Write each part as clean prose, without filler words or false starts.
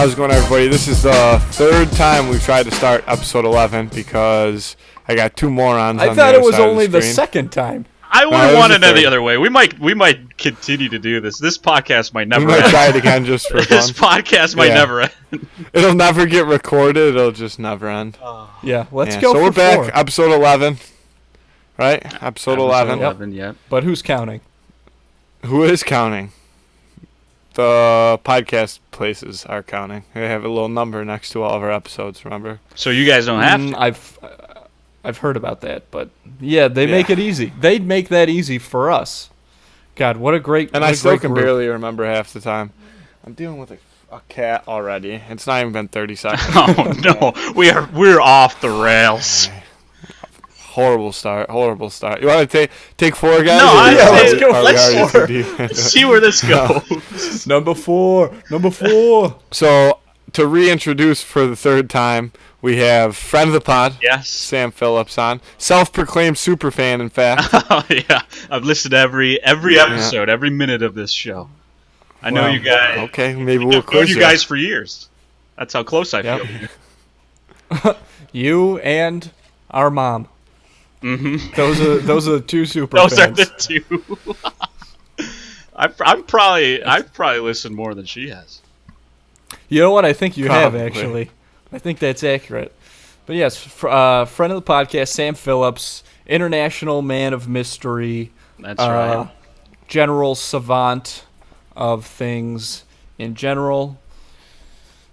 How's it going, everybody? This is the third time we've tried to start episode 11 because I got two morons on the other side of the screen. I thought it was only the second time. I wouldn't want to know the other way. We might continue to do this. This podcast might never end. We might try it again just for fun. This podcast might never end. It'll never get recorded. It'll just never end. Yeah, let's go. So for we're back, 4. episode 11. Right? Episode 11. 11, yep. But who's counting? Who is counting? The podcast places are counting. They have a little number next to all of our episodes, remember? So you guys don't have to. I've heard about that, but yeah, they make it easy. They'd make that easy for us. God, what a great And I still can barely remember half the time. I'm dealing with a cat already. It's not even been 30 seconds. Oh no, we're off the rails. Horrible start. You want to take 4, guys? No, let's go. Let's see where this goes. Number 4. So, to reintroduce for the third time, we have friend of the pod, yes, Sam Phillips on. Self-proclaimed superfan, in fact. Oh, yeah, I've listened to every episode, every minute of this show. I know you guys. Okay, maybe we'll quiz you guys for years. That's how close I feel. You and our mom. Mm-hmm. Those are the two super Those fans. are the two. I've probably listened more than she has. You know what? I think you have, Probably. actually. I think that's accurate. But yes, friend of the podcast, Sam Phillips, international man of mystery. That's right. General savant of things in general.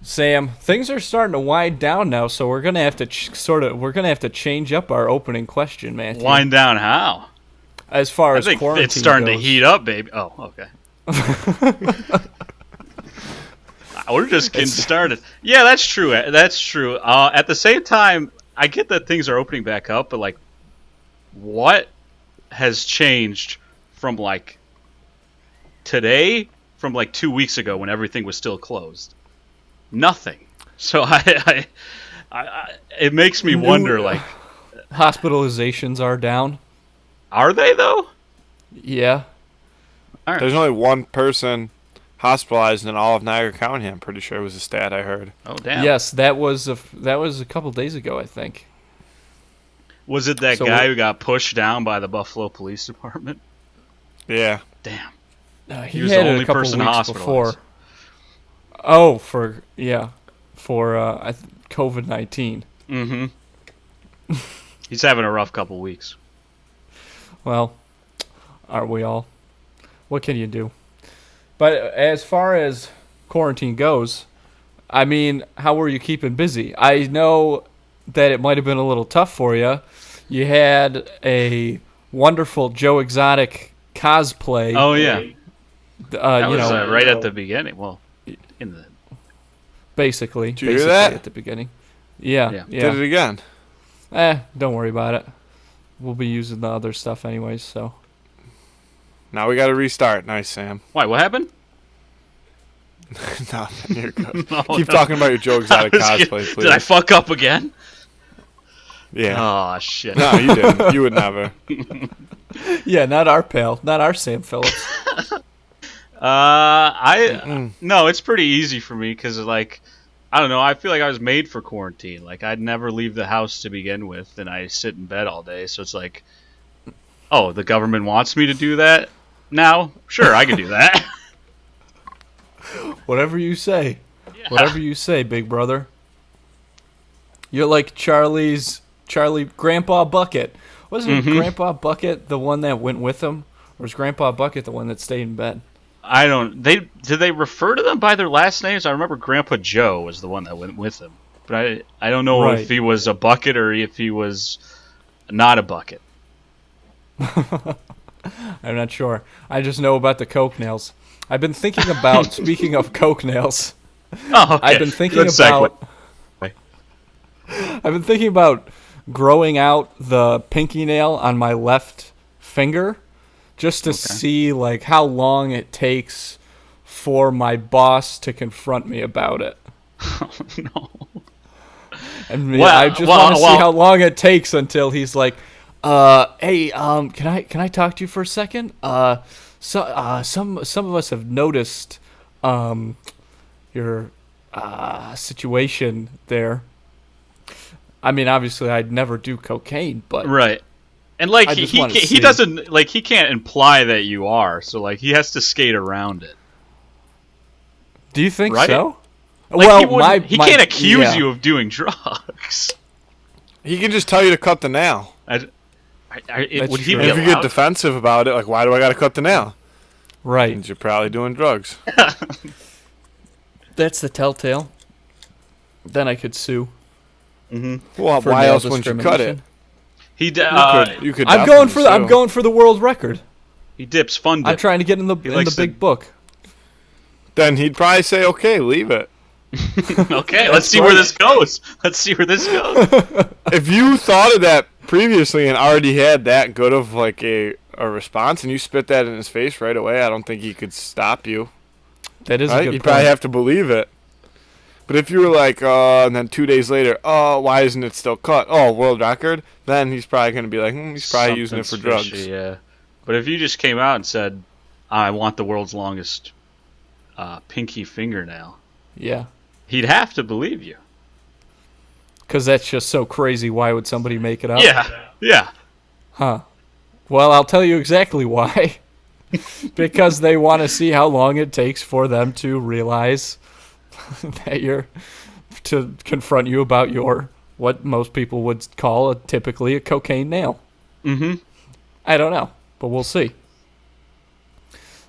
Sam, things are starting to wind down now, so we're gonna have to change up our opening question, Matthew. Wind down how? As far as I think quarantine it's starting goes. to heat up, baby. Oh, okay. We're just getting started. Yeah, that's true. That's true. At the same time, I get that things are opening back up, but like, what has changed from like today, from like 2 weeks ago when everything was still closed? Nothing. So I it makes me wonder, like, hospitalizations are down. Are they though? Yeah. All right. There's only one person hospitalized in all of Niagara County. I'm pretty sure it was a stat I heard. Oh damn. Yes, that was a couple days ago, I think. Was it that guy who got pushed down by the Buffalo Police Department? Yeah. Damn. He was had the it only a couple person weeks hospitalized. before. For COVID-19. Mm-hmm. He's having a rough couple weeks. Well, aren't we all? What can you do? But as far as quarantine goes, I mean, how were you keeping busy? I know that it might have been a little tough for you. You had a wonderful Joe Exotic cosplay. Oh yeah. That was know, right at the beginning. Well, in the basically. Did you hear that? At the beginning. Yeah. Did it again. Don't worry about it. We'll be using the other stuff anyways, so. Now we got to restart. Nice, Sam. Why? What happened? No, you're good. No, Keep talking about your Joe Exotic cosplay, please. Did I fuck up again? Yeah. Oh shit. No, you didn't. You would never. Yeah, not our pal. Not our Sam Phillips. No, it's pretty easy for me because, like, I don't know. I feel like I was made for quarantine. Like, I'd never leave the house to begin with, and I sit in bed all day. So it's like, oh, the government wants me to do that now? Sure, I can do that. Whatever you say. Yeah. Whatever you say, big brother. You're like Charlie Grandpa Bucket. Wasn't Grandpa Bucket the one that went with him? Or was Grandpa Bucket the one that stayed in bed? I don't. Did they refer to them by their last names? I remember Grandpa Joe was the one that went with them, but I don't know if he was a bucket or if he was not a bucket. I'm not sure. I just know about the Coke nails. I've been thinking about speaking of Coke nails. Oh, okay. I've been thinking Good segue. I've been thinking about growing out the pinky nail on my left finger. Just to see, like, how long it takes for my boss to confront me about it. Oh, no. And I just want to see how long it takes until he's like, hey, can I talk to you for a second? Some of us have noticed your situation there. I mean, obviously, I'd never do cocaine, but Right. And like I he just wanna he see. doesn't like he can't imply that you are, so like he has to skate around it. do you think Right? so? Like Well, he wouldn't, he can't accuse yeah. you of doing drugs. He can just tell you to cut the nail. That's Would he true. be And if you get allowed? defensive about it, like, why do I got to cut the nail? Right. Means you're probably doing drugs. That's the telltale. Then I could sue. Well, For why nail else wouldn't you cut it? discrimination. You could. I'm definitely going for the world record. he dips fun I'm dip. trying to get in the likes to- big book. Then he'd probably say, "Okay, leave it." Okay, let's see where this goes. Let's see where this goes. If you thought of that previously and already had that good of like a response, and you spit that in his face right away, I don't think he could stop you. That is a Right? good You'd point. probably have to believe it. But if you were like, and then 2 days later, why isn't it still cut? Oh, world record. Then he's probably going to be like, he's probably using it for Something's drugs. fishy, yeah. But if you just came out and said, "I want the world's longest pinky fingernail," Yeah. he'd have to believe you. Because that's just so crazy. Why would somebody make it up? Yeah. Huh. Well, I'll tell you exactly why. Because they want to see how long it takes for them to realize that to confront you about your, what most people would call typically a cocaine nail. Mm-hmm. I don't know, but we'll see.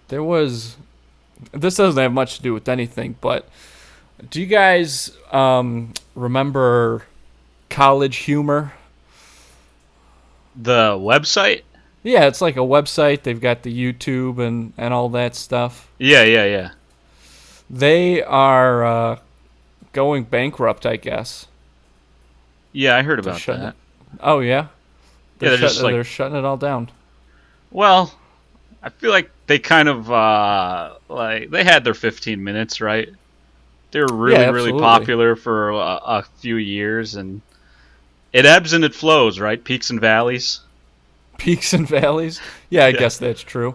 This doesn't have much to do with anything, but do you guys remember College Humor? The website? Yeah, it's like a website. They've got the YouTube and all that stuff. Yeah. They are going bankrupt, I guess. Yeah, I heard They're about shutting that. it. Oh, yeah? Yeah, They're shutting it all down. Well, I feel like they kind of like they had their 15 minutes, right? They were really absolutely. popular for a few years, and it ebbs and it flows, right? Peaks and valleys. Peaks and valleys. Yeah, I guess that's true.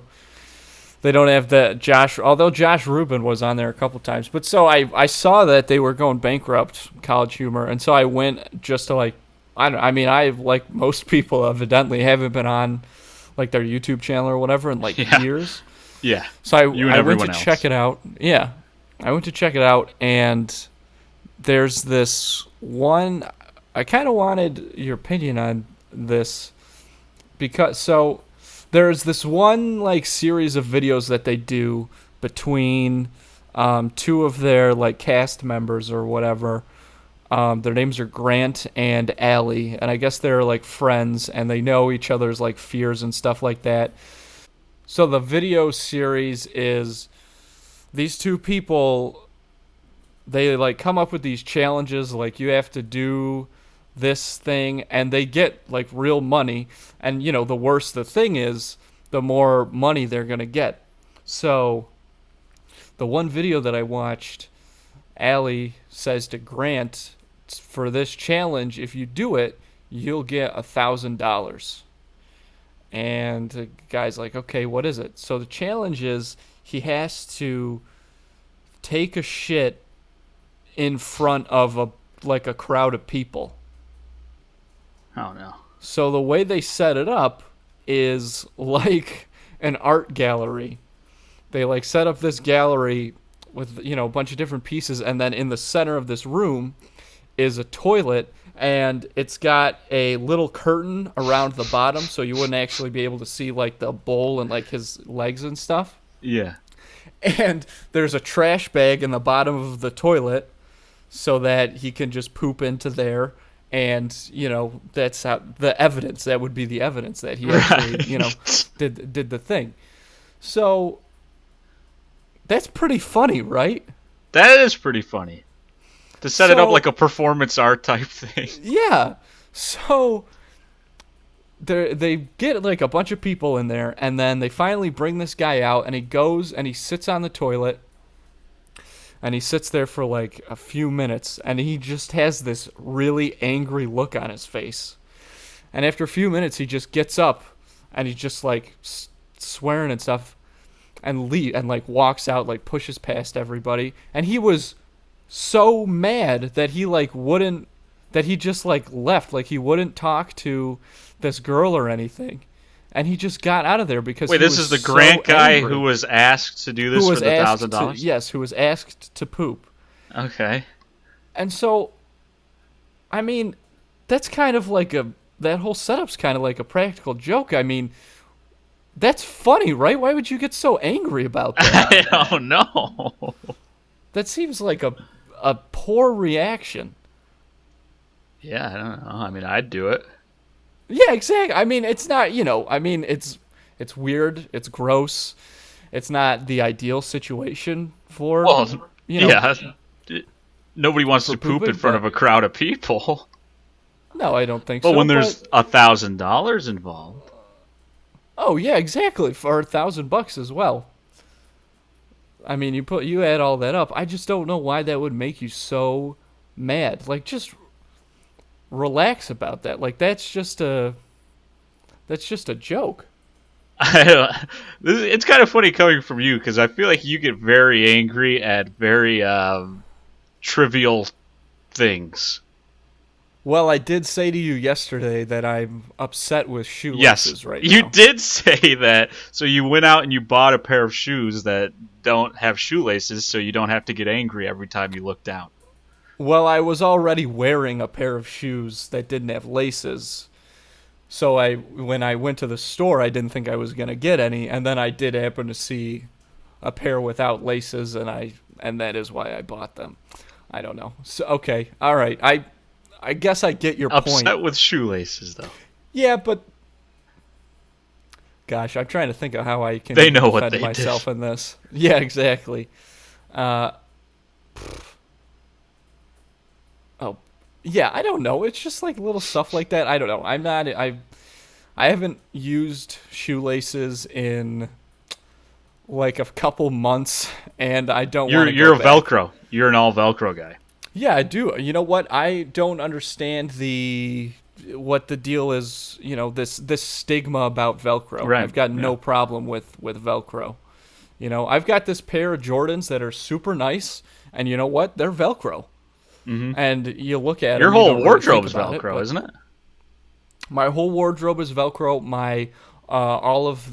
They don't have that although Josh Rubin was on there a couple times. But so I saw that they were going bankrupt, College Humor, and so I went just to like, I like most people evidently haven't been on like their YouTube channel or whatever in like years. Yeah. So You and I went everyone to else. check it out. Yeah. I went to check it out, and there's this one. I kind of wanted your opinion on this because there's this one like series of videos that they do between two of their like cast members or whatever. Their names are Grant and Allie, and I guess they're like friends and they know each other's like fears and stuff like that. So the video series is these two people, they like come up with these challenges, like you have to do this thing, and they get like real money, and the worse the thing is, the more money they're gonna get. So the one video that I watched, Allie says to Grant, for this challenge, if you do it, you'll get $1,000. And the guy's like, okay, what is it? So the challenge is he has to take a shit in front of a crowd of people. Oh no. So the way they set it up is like an art gallery. They like set up this gallery with a bunch of different pieces, and then in the center of this room is a toilet, and it's got a little curtain around the bottom, so you wouldn't actually be able to see like the bowl and like his legs and stuff. Yeah. And there's a trash bag in the bottom of the toilet so that he can just poop into there. And, that's how that would be the evidence that he actually, did the thing. So that's pretty funny, right? That is pretty funny. To set it up like a performance art type thing. Yeah. So they get like a bunch of people in there, and then they finally bring this guy out, and he goes and he sits on the toilet, and he sits there for like a few minutes, and he just has this really angry look on his face. And after a few minutes, he just gets up, and he's just like swearing and stuff, and like walks out, like pushes past everybody. And he was so mad that he like wouldn't that he just like left, like he wouldn't talk to this girl or anything, and he just got out of there because Wait, he this was is the so Grant guy angry. who was asked to do Who this for was the asked to $1,000. yes, who was asked to poop. Okay. And so, I mean, that's kind of like that whole setup's kind of like a practical joke. I mean, that's funny, right? Why would you get so angry about that? I don't know. That seems like a poor reaction. Yeah, I don't know. I mean, I'd do it. Yeah, exactly. I mean, it's not, I mean, it's weird, it's gross. It's not the ideal situation for, Well, you know, yeah. Nobody wants for to poop in pooping, front but of a crowd of people. no, I don't think But so. when there's $1,000 involved. Oh yeah, exactly, for $1,000 as well. I mean, you add all that up. I just don't know why that would make you so mad. Like, just relax about that. Like, that's just a joke. It's kind of funny coming from you because I feel like you get very angry at very trivial things. Well, I did say to you yesterday that I'm upset with shoelaces Yes, right you now. did say that. So you went out and you bought a pair of shoes that don't have shoelaces, so you don't have to get angry every time you look down. Well, I was already wearing a pair of shoes that didn't have laces. So when I went to the store, I didn't think I was going to get any, and then I did happen to see a pair without laces, and that is why I bought them. I don't know. So okay, all right. I guess I get your point. Upset with shoelaces, though. Yeah, but gosh, I'm trying to think of how I can They know what defend they myself did. in this. Yeah, exactly. Uh, oh, yeah. I don't know. It's just like little stuff like that. I don't know. I haven't used shoelaces in like a couple months, and I don't want to You're go a back. Velcro. You're an all Velcro guy. Yeah, I do. You know what? I don't understand what the deal is. This stigma about Velcro. Right. I've got Yeah. no problem with Velcro. I've got this pair of Jordans that are super nice, and you know what? They're Velcro. Hmm. And you look at Your them, you whole don't really wardrobe think is about it, Velcro, but isn't it? my whole wardrobe is Velcro. My all of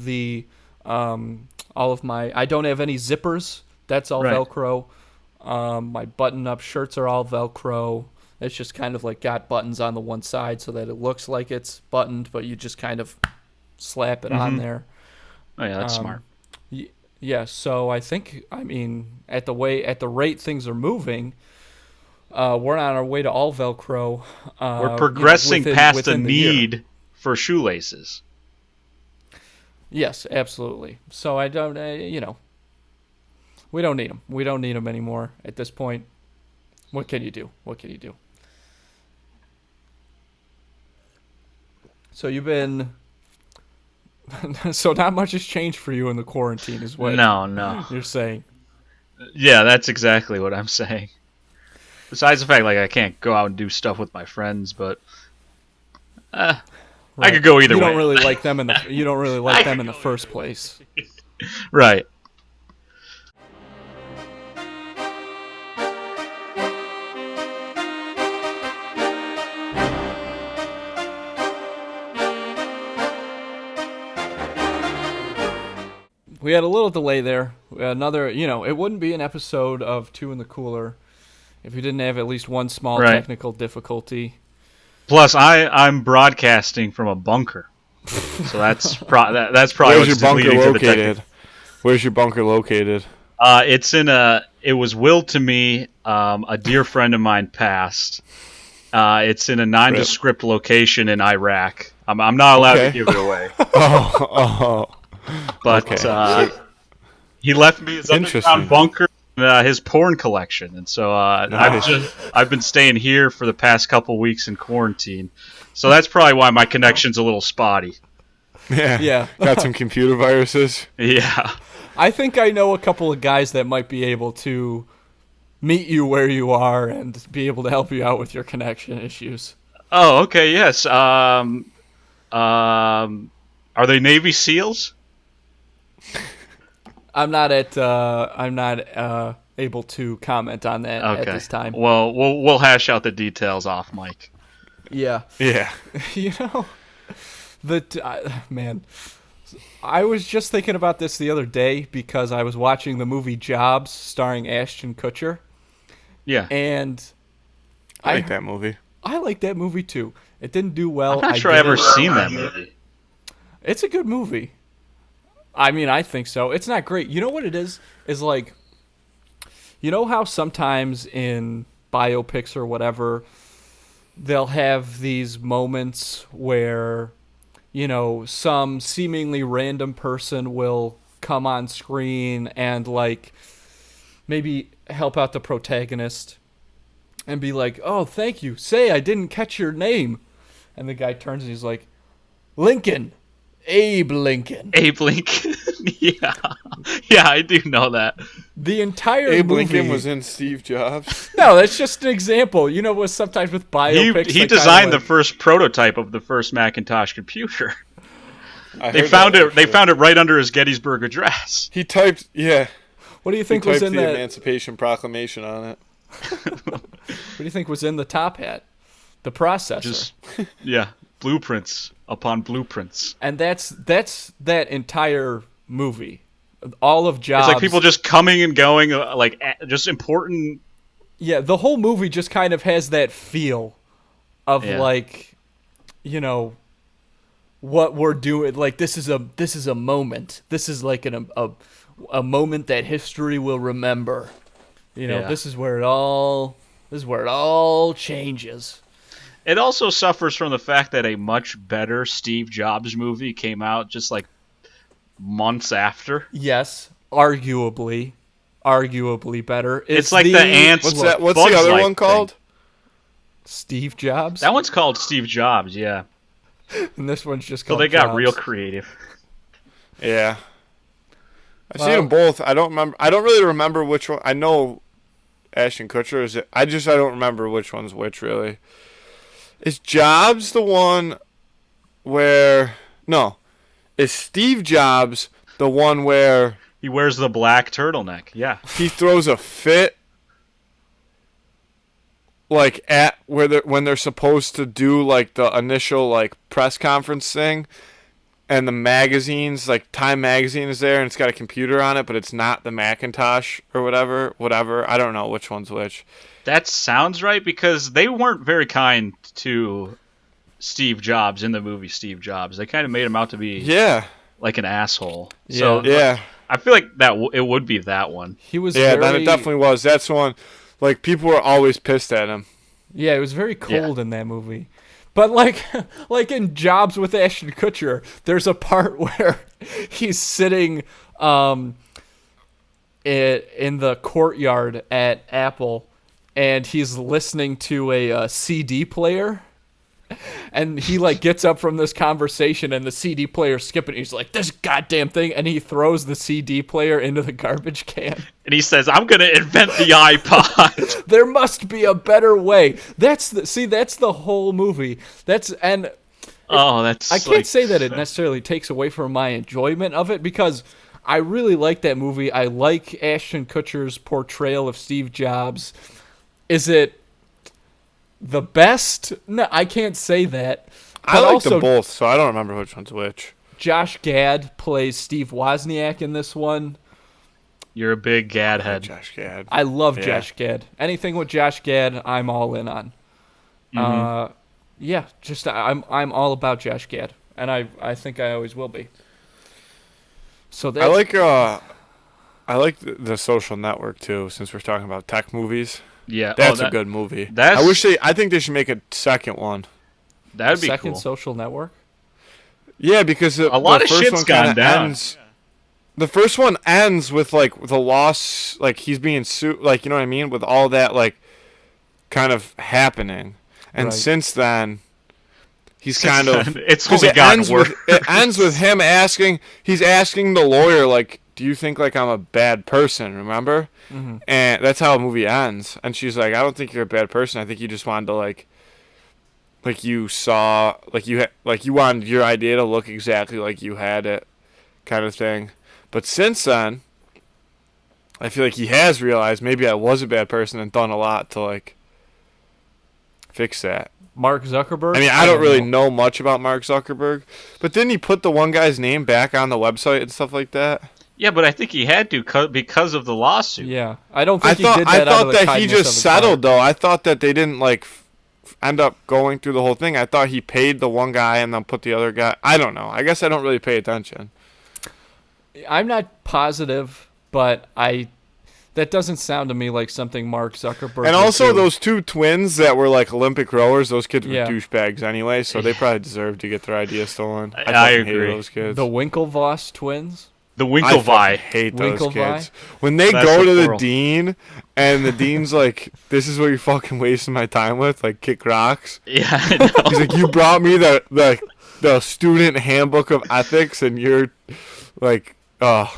my I don't have any zippers. That's all Right. Velcro. My button-up shirts are all Velcro. It's just kind of like got buttons on the one side so that it looks like it's buttoned, but you just kind of slap it on Mhm. there. Oh yeah, that's Um, smart. yeah, so I mean, at the rate things are moving, we're on our way to all Velcro. We're progressing past a within the year. need for shoelaces. Yes, absolutely. So I don't, we don't need them. We don't need them anymore at this point. What can you do? What can you do? So you've been, so not much has changed for you in the quarantine, is what No. you're saying. Yeah, that's exactly what I'm saying. Besides the fact, like, I can't go out and do stuff with my friends, but I Right. could go either You way. don't really like them you don't really like I them could in the go first either place. Right. We had a little delay there. We had another, it wouldn't be an episode of Two in the Cooler if we didn't have at least one small Right. technical difficulty. Plus, I'm broadcasting from a bunker, so that's that's probably Where's your what's bunker leading to the located? Where's your bunker located? It's in a. It was willed to me. A dear friend of mine passed. It's in a nondescript location in Iraq. I'm not allowed to Okay. give it away, Oh, but Okay. he left me his Interesting. underground bunker, and, his porn collection, and so Nice. I've been staying here for the past couple weeks in quarantine. So that's probably why my connection's a little spotty. yeah. Yeah. Got some computer viruses. Yeah. I think I know a couple of guys that might be able to meet you where you are and be able to help you out with your connection issues. Oh, okay. Yes. Are they Navy SEALs? I'm not able to comment on that at Okay. this time. Well, we'll hash out the details off mic. Yeah. Yeah. You know, man, I was just thinking about this the other day because I was watching the movie Jobs starring Ashton Kutcher, Yeah. and I like that movie. I like that movie too. It didn't do well. I'm not sure I ever seen that movie. It's a good movie. I mean, I think so. It's not great. You know what it is? Is like, you know how sometimes in biopics or whatever, they'll have these moments where, you know, some seemingly random person will come on screen and like maybe help out the protagonist and be like, "Oh, thank you. Say I didn't catch your name." And the guy turns and he's like, "Lincoln. Abe Lincoln." Abe Lincoln. Yeah. Yeah, I do know that. The entire Abe movie. Lincoln was in Steve Jobs. No, that's just an example. You know, with sometimes with biopics, He designed the first prototype of the first Macintosh computer. They found it. They found it right under his Gettysburg Address. He typed, yeah. What do you think he was typed in the that? Emancipation Proclamation on it. What do you think was in the top hat? The processor. Just yeah, blueprints upon blueprints. And that's that entire movie. All of Jobs. It's like people just coming and going, just important. Yeah, the whole movie just kind of has that feel of like, you know, what we're doing. Like this is a moment. This is like a moment that history will remember. You know, this is where it all changes. It also suffers from the fact that a much better Steve Jobs movie came out just like months after. Yes, arguably better. It's like the ants. What's that? What's the other one called? Steve Jobs. That one's called Steve Jobs. Yeah. And this one's just So called they got Jobs. real creative. Yeah. I've seen them both. I don't really remember which one. I know Ashton Kutcher is it. I don't remember which one's which really. Is Jobs the one where no? Is Steve Jobs the one where He wears the black turtleneck. Yeah. he throws a fit like at when they're supposed to do like the initial like press conference thing, and the magazines like Time magazine is there and it's got a computer on it, but it's not the Macintosh or whatever. I don't know which one's which. That sounds right because they weren't very kind to Steve Jobs in the movie Steve Jobs. They kind of made him out to be like an asshole. So yeah. I feel like that it would be that one. He was then it definitely was. That's the one. Like people were always pissed at him. Yeah, it was very cold in that movie. But like in Jobs with Ashton Kutcher, there's a part where he's sitting in the courtyard at Apple, and he's listening to a CD player. And he like gets up from this conversation, and the CD player's skipping. He's like, "This goddamn thing!" And he throws the CD player into the garbage can. And he says, "I'm gonna invent the iPod." There must be a better way. That's the whole movie. I can't say that it necessarily takes away from my enjoyment of it because I really like that movie. I like Ashton Kutcher's portrayal of Steve Jobs. Is it the best? No, I can't say that. I like them both, so I don't remember which one's which. Josh Gad plays Steve Wozniak in this one. You're a big Gad head. Josh Gad. I love Josh Gad. Anything with Josh Gad, I'm all in on. Mm-hmm. I'm all about Josh Gad, and I think I always will be. So I like the Social Network too. Since we're talking about tech movies, that's a good movie. I think they should make a second one. That'd be second cool. Social Network. Yeah, because a lot of shit's gone down. The first one ends with like the loss, like he's being sued, like you know what I mean, with all that like kind of happening, and since then, it's only gotten worse. It ends with him asking the lawyer like, "Do you think like I'm a bad person?" Remember, and that's how the movie ends. And she's like, "I don't think you're a bad person. I think you just wanted to like you saw like you wanted your idea to look exactly like you had it, kind of thing." But since then, I feel like he has realized maybe I was a bad person and done a lot to like fix that. Mark Zuckerberg? I mean, I don't really know much about Mark Zuckerberg, but didn't he put the one guy's name back on the website and stuff like that? Yeah, but I think he had to because of the lawsuit. Yeah, I don't think he did that. I thought that he kindness of just his settled heart. though. I thought that they didn't like end up going through the whole thing. I thought he paid the one guy and then put the other guy. I don't know. I guess I don't really pay attention. I'm not positive, but that doesn't sound to me like something Mark Zuckerberg. And would also do. those two twins that were like Olympic rowers, those kids were Yeah. douchebags anyway, so they probably deserve to get their idea stolen. I fucking hate agree. those kids. the Winklevoss twins. The I Winklevi. fucking hate those Winklevi? kids. When they That's go the to the plural. dean and the dean's like, "This is what you're fucking wasting my time with," like kick rocks. Yeah, I know. He's like, "You brought me the student handbook of ethics, and you're like, oh."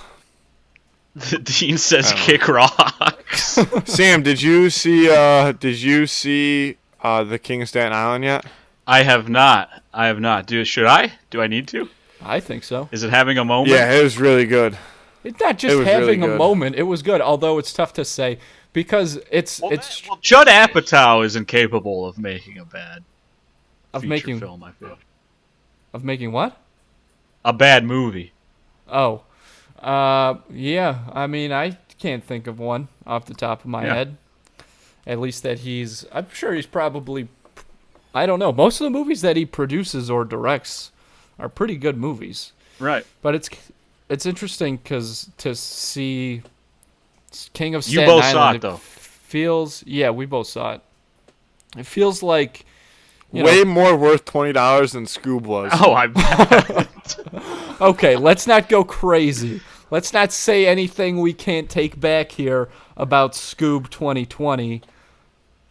The dean says I don't kick rocks. Sam, did you see the King of Staten Island yet? I have not. Should I? Do I need to? I think so. Is it having a moment? Yeah, it was really good. It's not It just was having really a good. moment. It was good, although it's tough to say because it's Judd Apatow is incapable of making a bad of feature making film. I feel of making what? a bad movie. Oh, yeah. I mean, I can't think of one off the top of my Yeah. head. At least that I'm sure he's probably. I don't know. Most of the movies that he produces or directs are pretty good movies. Right. But it's interesting because to see King of You Staten both Island, saw it, though. Feels we both saw it. It feels like Way more worth $20 than Scoob was. Oh, I bet. okay, let's not go crazy. Let's not say anything we can't take back here about Scoob 2020.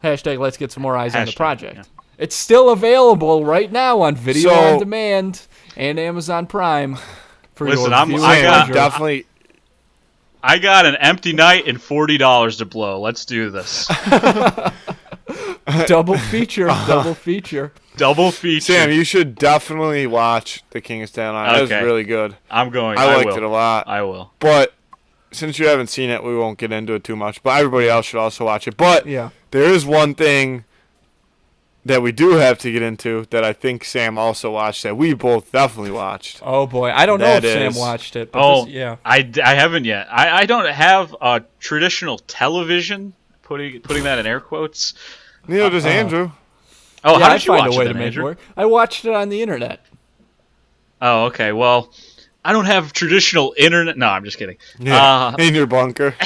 Hashtag let's get some more eyes on the Hashtag, project. yeah. It's still available right now on Video So- on Demand and Amazon Prime. For Listen, your viewing I got- pleasure. definitely. I got an empty night and $40 to blow. Let's do this. double feature. Double feature. Double feature. Sam, you should definitely watch The King of Staten Island. It Okay. was really good. I'm going. I liked will. it a lot. I will. But since you haven't seen it, we won't get into it too much. But everybody else should also watch it. But Yeah. there is one thing that we do have to get into that I think Sam also watched that we both definitely watched. Oh boy, I don't know if That Sam is- watched it. But Oh, yeah. I haven't yet. I don't have a traditional television. Putting that in air quotes. Neither does Andrew. Oh, Yeah, how I'd did you find watch a way it to then, make it Andrew? work. I watched it on the internet. Oh, okay. Well, I don't have traditional internet. No, I'm just kidding. Yeah, in your bunker.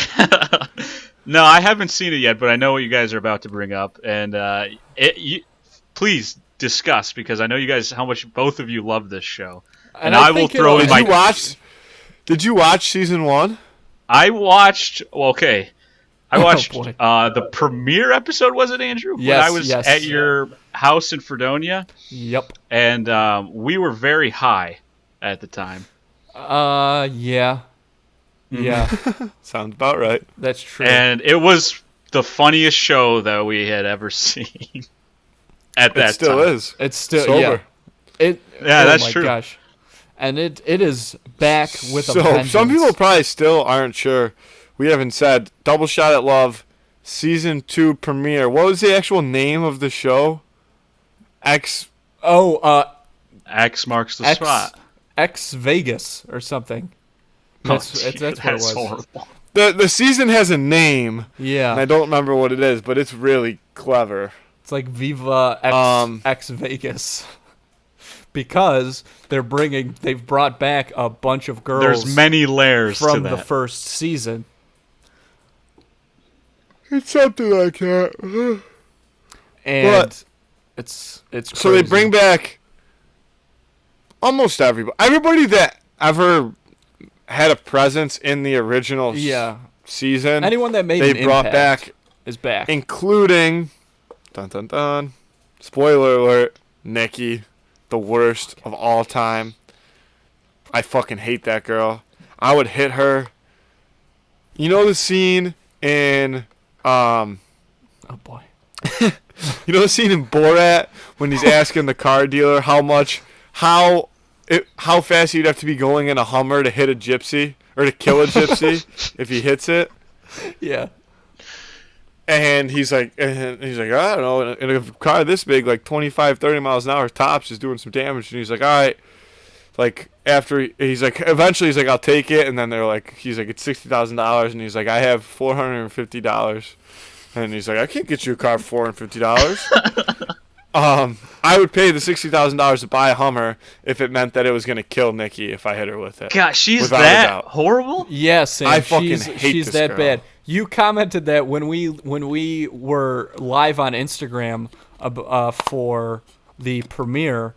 No, I haven't seen it yet, but I know what you guys are about to bring up, and please discuss because I know you guys how much both of you love this show, and I will think throw it'll- in my. Did you watch season 1? I watched. Well, okay. I watched boy. the premiere episode. Was it, Andrew? Yes, When I was yes. at your house in Fredonia, Yep. and we were very high at the time. Yeah. Yeah, Sounds about right. that's true. And it was the funniest show that we had ever seen at that It still time. is. It's still Sober. yeah. Yeah, oh that's my true. Gosh. And it is back with a So vengeance. some people probably still aren't sure. We haven't said Double Shot at Love season 2 premiere. What was the actual name of the show? X marks the spot. X Vegas or something. That's what it was. Horrible. The season has a name, Yeah, and I don't remember what it is, but it's really clever. it's like Viva X Vegas. Because they've brought back a bunch of girls There's many layers to from that. the first season. It's something like that. And But- it's crazy. So they bring back almost everybody. Everybody that ever had a presence in the original season. Anyone that made they an brought impact back, is back. including, dun dun dun, spoiler alert, Nikki, the worst of all time. I fucking hate that girl. I would hit her. You know the scene in, Oh boy. you know the scene in Borat when he's asking the car dealer how fast he'd have to be going in a Hummer to hit a gypsy or to kill a gypsy if he hits it. Yeah. And he's like, I don't know, in a car this big, like 25, 30 miles an hour tops, is doing some damage. And he's like, all right. Like, after he's like, eventually he's like, I'll take it. And then they're like, he's like, it's $60,000. And he's like, I have $450. And he's like, I can't get you a car for $450. I would pay the $60,000 to buy a Hummer if it meant that it was going to kill Nikki if I hit her with it. God, she's Without a that doubt. horrible? Yes, Sam. I fucking hate she's this that girl. bad. You commented that when we were live on Instagram for the premiere.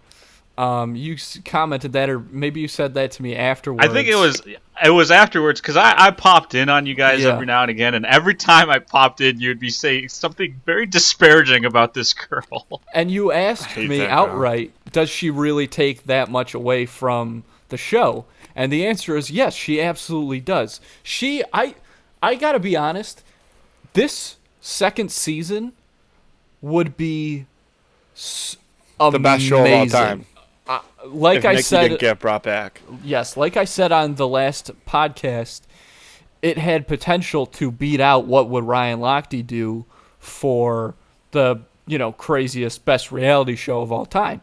You commented that, or maybe you said that to me afterwards. I think it was afterwards, because I popped in on you guys Yeah. every now and again, and every time I popped in, you'd be saying something very disparaging about this girl. And you asked hate me that girl. outright, does she really take that much away from the show? And the answer is yes, she absolutely does. I gotta be honest, this second season would be The best show of all time. Like If I Nikki said, didn't get brought back. yes, like I said on the last podcast, it had potential to beat out what would Ryan Lochte do for the, craziest, best reality show of all time.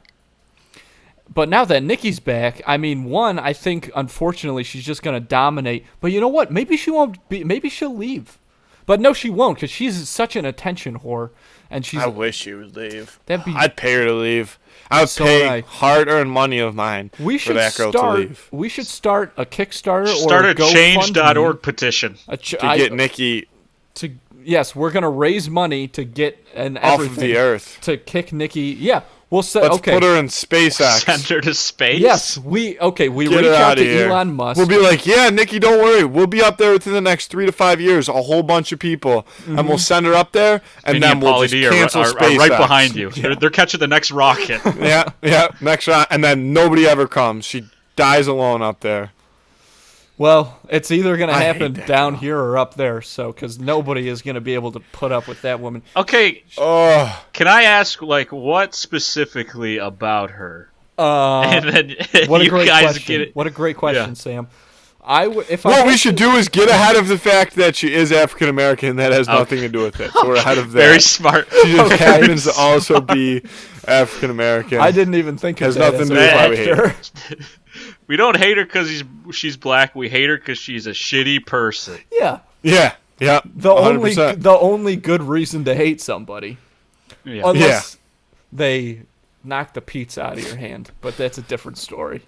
But now that Nikki's back, I mean, one, I think, unfortunately, she's just going to dominate. But you know what? Maybe she won't be. Maybe she'll leave. But no, she won't, because she's such an attention whore. And she's. I wish she would leave. That'd be. I'd pay her to leave. I would So pay would I. hard-earned money of mine We for should that girl to start. leave. We should start a Kickstarter Start or a GoFundMe. change.org petition. To get Nikki Yes, we're gonna raise money to get an off everything of the earth. to kick Nikki. Yeah, we'll say Let's okay. put her in SpaceX. Send her to space? Yes, we Get reach her out outta to here. Elon Musk. We'll be like, yeah, Nikki, don't worry. We'll be up there within the next 3 to 5 years. A whole bunch of people, and we'll send her up there, and Vinny then and we'll Pauly just D cancel are SpaceX. right behind you. They're catching the next rocket. Yeah, next round, and then nobody ever comes. She dies alone up there. Well, it's either gonna I hate happen that down girl. here or up there. So, because nobody is gonna be able to put up with that woman. Okay, Oh, can I ask, what specifically about her? Uh, And then what a you great guys question. get it. What a great question, Yeah. Sam. If I what we had should to- do is get ahead of the fact that she is African American. That has nothing to do with it. So we're ahead of that. Very smart. She just happens to also be African American. I didn't even think of Has that. nothing as to a do with why we hate factor. We don't hate her because she's black. We hate her because she's a shitty person. Yeah, Yeah. the 100%. only good reason to hate somebody, Yeah. unless they knock the pizza out of your hand. But that's a different story.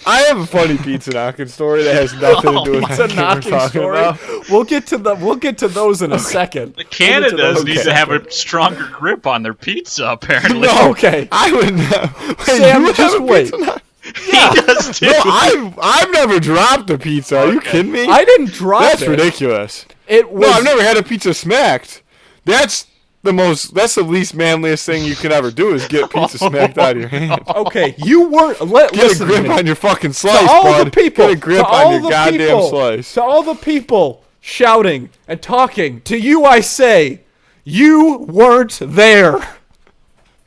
I have a funny pizza knocking story that has nothing to do with Pizza anything we're knocking talking story. about. We'll get to those in a second. Canada those needs to have a stronger grip on their pizza, apparently. No, Okay. I would never. Wait, Sam, you just have a wait. pizza knock- He does too. No, I've never dropped a pizza. Are you Okay. kidding me? I didn't drop That's it. ridiculous. It was No, I've never had a pizza smacked. That's the least manliest thing you can ever do is get pizza smacked out of your hand. okay. You weren't. Get Listen a to grip me. on your fucking To slice, all bud. the people, Get a grip to on all your the goddamn people, slice. to all the people shouting and talking, to you I say, you weren't there.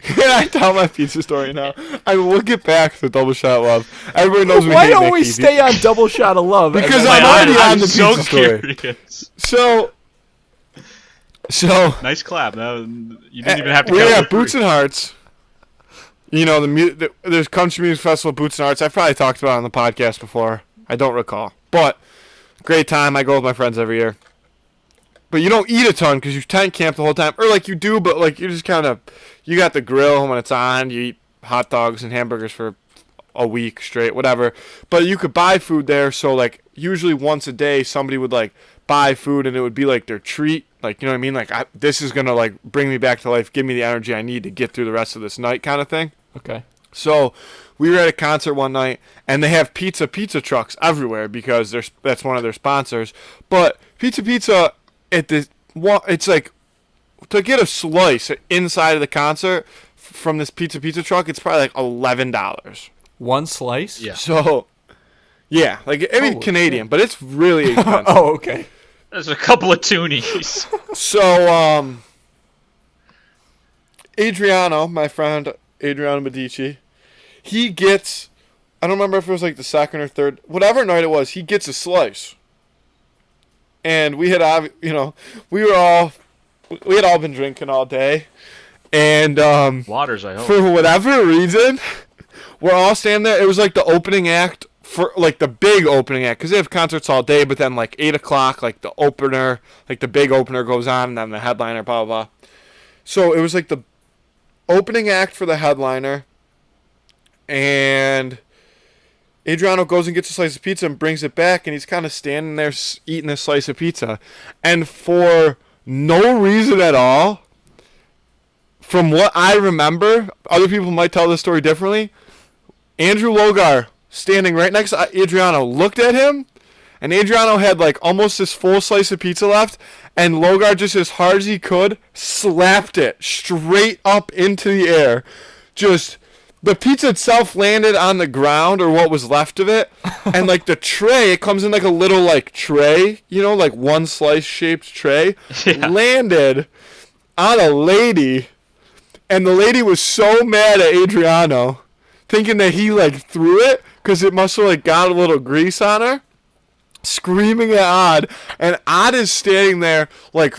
Can I tell my pizza story now? We'll get back to Double Shot Love. Everybody knows we Why hate don't we Nikki. stay on Double Shot of Love? and Because then- I'm already on the so pizza story. curious. So Nice clap. You didn't even have to we count have to Boots three. and Hearts. You know, there's Country Music Festival Boots and Hearts. I've probably talked about it on the podcast before. I don't recall. But great time. I go with my friends every year. But you don't eat a ton because you tent camp the whole time. Or like you do, but like you just kind of, you got the grill when it's on. You eat hot dogs and hamburgers for a week straight, whatever. But you could buy food there. So like usually once a day somebody would like buy food and it would be like their treat. Like, you know what I mean? Like this is going to like bring me back to life, give me the energy I need to get through the rest of this night kind of thing. Okay. So we were at a concert one night, and they have pizza trucks everywhere because that's one of their sponsors. But pizza it's like to get a slice inside of the concert from this pizza truck, it's probably like $11. One slice? Yeah. So yeah, like I mean Holy Canadian, but it's really expensive. Oh, okay. There's a couple of toonies. So Adriano, my friend Adriano Medici, he gets, I don't remember if it was like the second or third, whatever night it was, he gets a slice. and we had we had all been drinking all day, and Waters, I hope. for whatever reason, we're all standing there. It was like the opening act for like the big opening act because they have concerts all day, but then like 8:00, like the opener, like the big opener goes on, and then the headliner, blah blah blah. So it was like the opening act for the headliner, and Adriano goes and gets a slice of pizza and brings it back, and he's kind of standing there eating this slice of pizza, and for no reason at all, from what I remember, other people might tell this story differently. Andrew Logar, standing right next to Adriano, looked at him, and Adriano had like almost this full slice of pizza left, and Logar, just as hard as he could, slapped it straight up into the air. Just, the pizza itself landed on the ground, or what was left of it, and like the tray, it comes in like a little like tray, like one slice shaped tray, landed on a lady, and the lady was so mad at Adriano, thinking that he like threw it, because it must have like got a little grease on her, screaming at Odd, and Odd is standing there like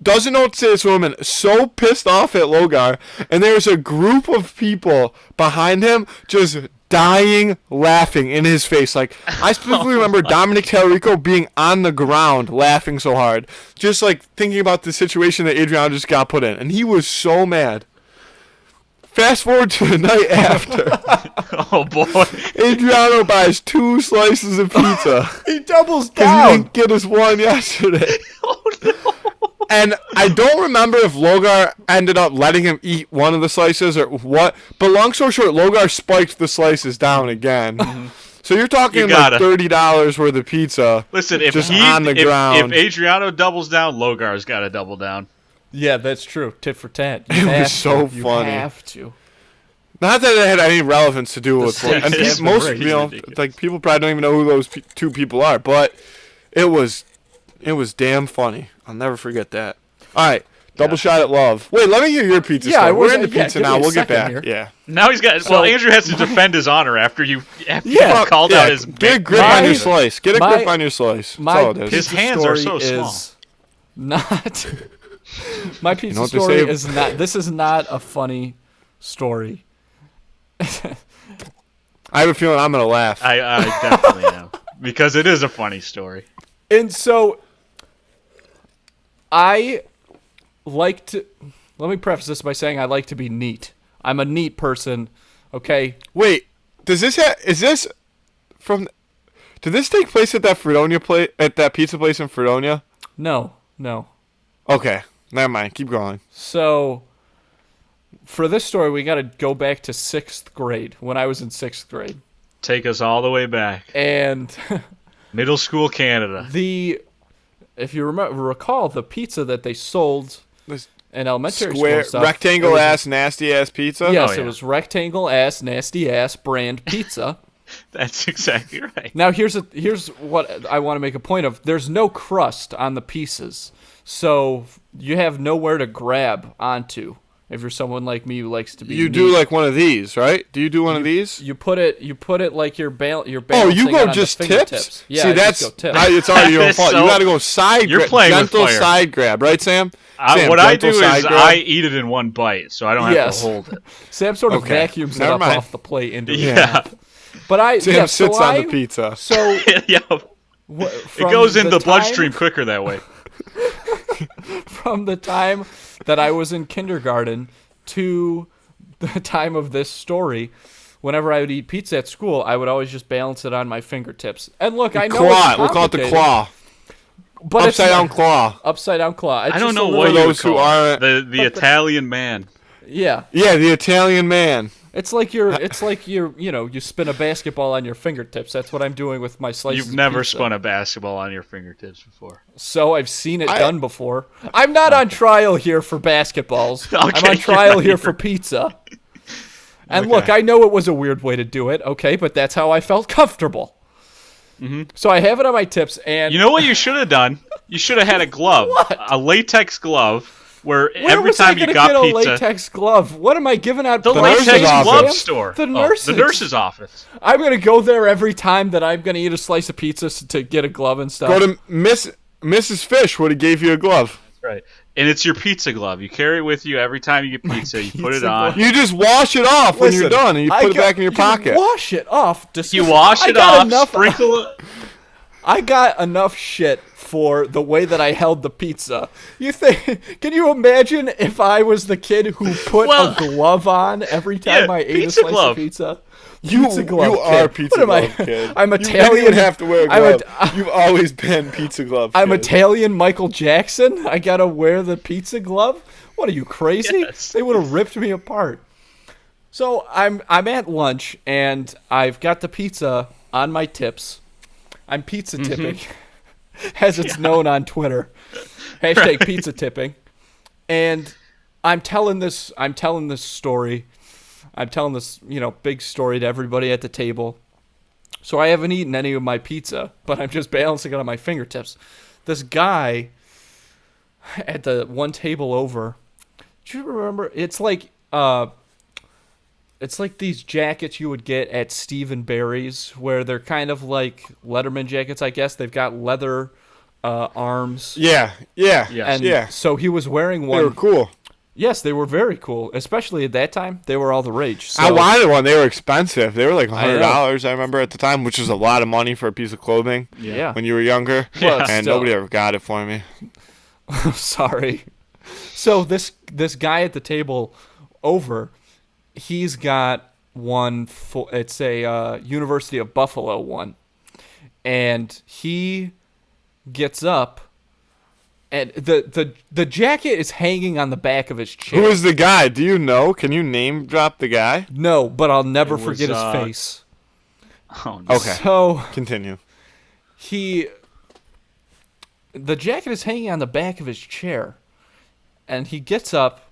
doesn't know what to say to this woman, so pissed off at Logar, and there's a group of people behind him just dying laughing in his face. Like, I specifically remember Dominic Tallarico being on the ground laughing so hard, just like thinking about the situation that Adriano just got put in, and he was so mad. Fast forward to the night after. Oh boy! Adriano buys 2 slices of pizza. He doubles Because he down. didn't get his one yesterday. Oh no! And I don't remember if Logar ended up letting him eat one of the slices or what. But long story short, Logar spiked the slices down again. Mm-hmm. So you're talking like $30 worth of pizza. Listen, if just he on the ground. if Adriano doubles down, Logar's got to double down. Yeah, that's true. Tit for tat. It was so funny. You have to. Not that it had any relevance to do with The and stakes most are ridiculous. like people probably don't even know who those 2 people are, but it was damn funny. I'll never forget that. All right, double shot at love. Wait, let me hear your pizza story. We're into pizza now. We'll get back. Here. Yeah. Now he's got. Well, Andrew has to defend his honor after you called out his. Get a grip on your slice. Get a grip on your slice. That's all it is. His hands are so small. Not. My pizza story is not. This is not a funny story. I have a feeling I'm gonna laugh. I definitely am, because it is a funny story. And so, I like to. Let me preface this by saying I like to be neat. I'm a neat person. Okay. Wait, does this is this from? Did this take place at that that pizza place in Fredonia? No. Okay, never mind. Keep going. So, for this story, we got to go back to 6th grade, when I was in 6th grade. Take us all the way back. And middle school Canada. If you recall, the pizza that they sold in elementary school stuff, rectangle-ass, nasty-ass pizza? Yes, it was rectangle-ass, nasty-ass brand pizza. That's exactly right. Now, here's what I want to make a point of. There's no crust on the pieces, so you have nowhere to grab onto. If you're someone like me who likes to be, you do like one of these, right? Do you do one of these? You put it like you're balancing. Oh, you go on just the tips? Yeah, see, that's it's all your own fault. You got to go side. You're playing gentle with fire. Side grab, right, Sam? What I do is I eat it in one bite, so I don't have to hold it. Sam sort of vacuums it up off the plate into it. Yeah. But Sam sits on the pizza. So yeah, it goes in the bloodstream quicker that way. From the time that I was in kindergarten to the time of this story, whenever I would eat pizza at school, I would always just balance it on my fingertips. And look, I know claw. We'll call it the claw. But upside down claw. Upside down claw. I don't know what those who are the Italian man. Yeah. Yeah, the Italian man. It's like you spin a basketball on your fingertips. That's what I'm doing with my slices. You've never spun a basketball on your fingertips before. So I've seen it done before. I'm not on trial here for basketballs. Okay, I'm on trial here for pizza. And look, I know it was a weird way to do it, okay, but that's how I felt comfortable. Mm-hmm. So I have it on my tips, and you know what you should have done? You should have had a glove, a latex glove. Where every time you got get pizza, a latex glove. What am I giving out? The latex glove store. The nurse's office. I'm gonna go there every time that I'm gonna eat a slice of pizza to get a glove and stuff. Go to Mrs. Fish would have gave you a glove. Right. And it's your pizza glove. You carry it with you every time you get pizza. You put it on. You just wash it off when you're done, and you put it back in your pocket. Wash it off. You wash it off, sprinkle it. I got enough shit for the way that I held the pizza. Can you imagine if I was the kid who put a glove on every time I ate a slice of pizza? Pizza glove. You are pizza glove kid. I'm Italian. You didn't have to wear a glove. You've always been pizza glove kid. I'm Italian Michael Jackson. I gotta wear the pizza glove. What are you, crazy? Yes. They would have ripped me apart. So I'm at lunch and I've got the pizza on my tips. I'm pizza tipping, as it's known on Twitter. Hashtag pizza tipping. And I'm telling this story. I'm telling this, big story to everybody at the table. So I haven't eaten any of my pizza, but I'm just balancing it on my fingertips. This guy at the one table over, do you remember? It's like these jackets you would get at Steve & Barry's, where they're kind of like Letterman jackets, I guess. They've got leather arms. Yeah. So he was wearing one. They were cool. Yes, they were very cool. Especially at that time, they were all the rage. So, I wanted one. They were expensive. They were like $100, I remember, at the time, which was a lot of money for a piece of clothing when you were younger. Well, and nobody ever got it for me. Sorry. So this guy at the table over, he's got one. It's a University of Buffalo one, and he gets up, and the jacket is hanging on the back of his chair. Who is the guy? Do you know? Can you name drop the guy? No, but I'll never forget his face. Oh, no. Okay. So continue. The jacket is hanging on the back of his chair, and he gets up.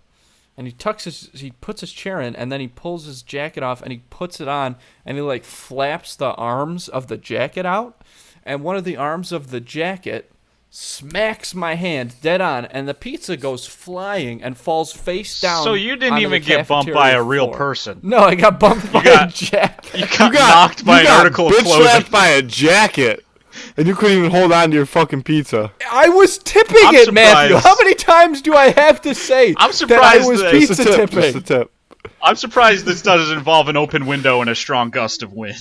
And he puts his chair in, and then he pulls his jacket off, and he puts it on, and he like flaps the arms of the jacket out, and one of the arms of the jacket smacks my hand dead on, and the pizza goes flying and falls face down. So you didn't even get bumped by a real person. No, I got bumped by a jacket. You got knocked by an article of clothing. Slapped by a jacket. And you couldn't even hold on to your fucking pizza. I was tipping it, Matthew. How many times do I have to say that I was pizza tipping? Just a tip. I'm surprised this doesn't involve an open window and a strong gust of wind.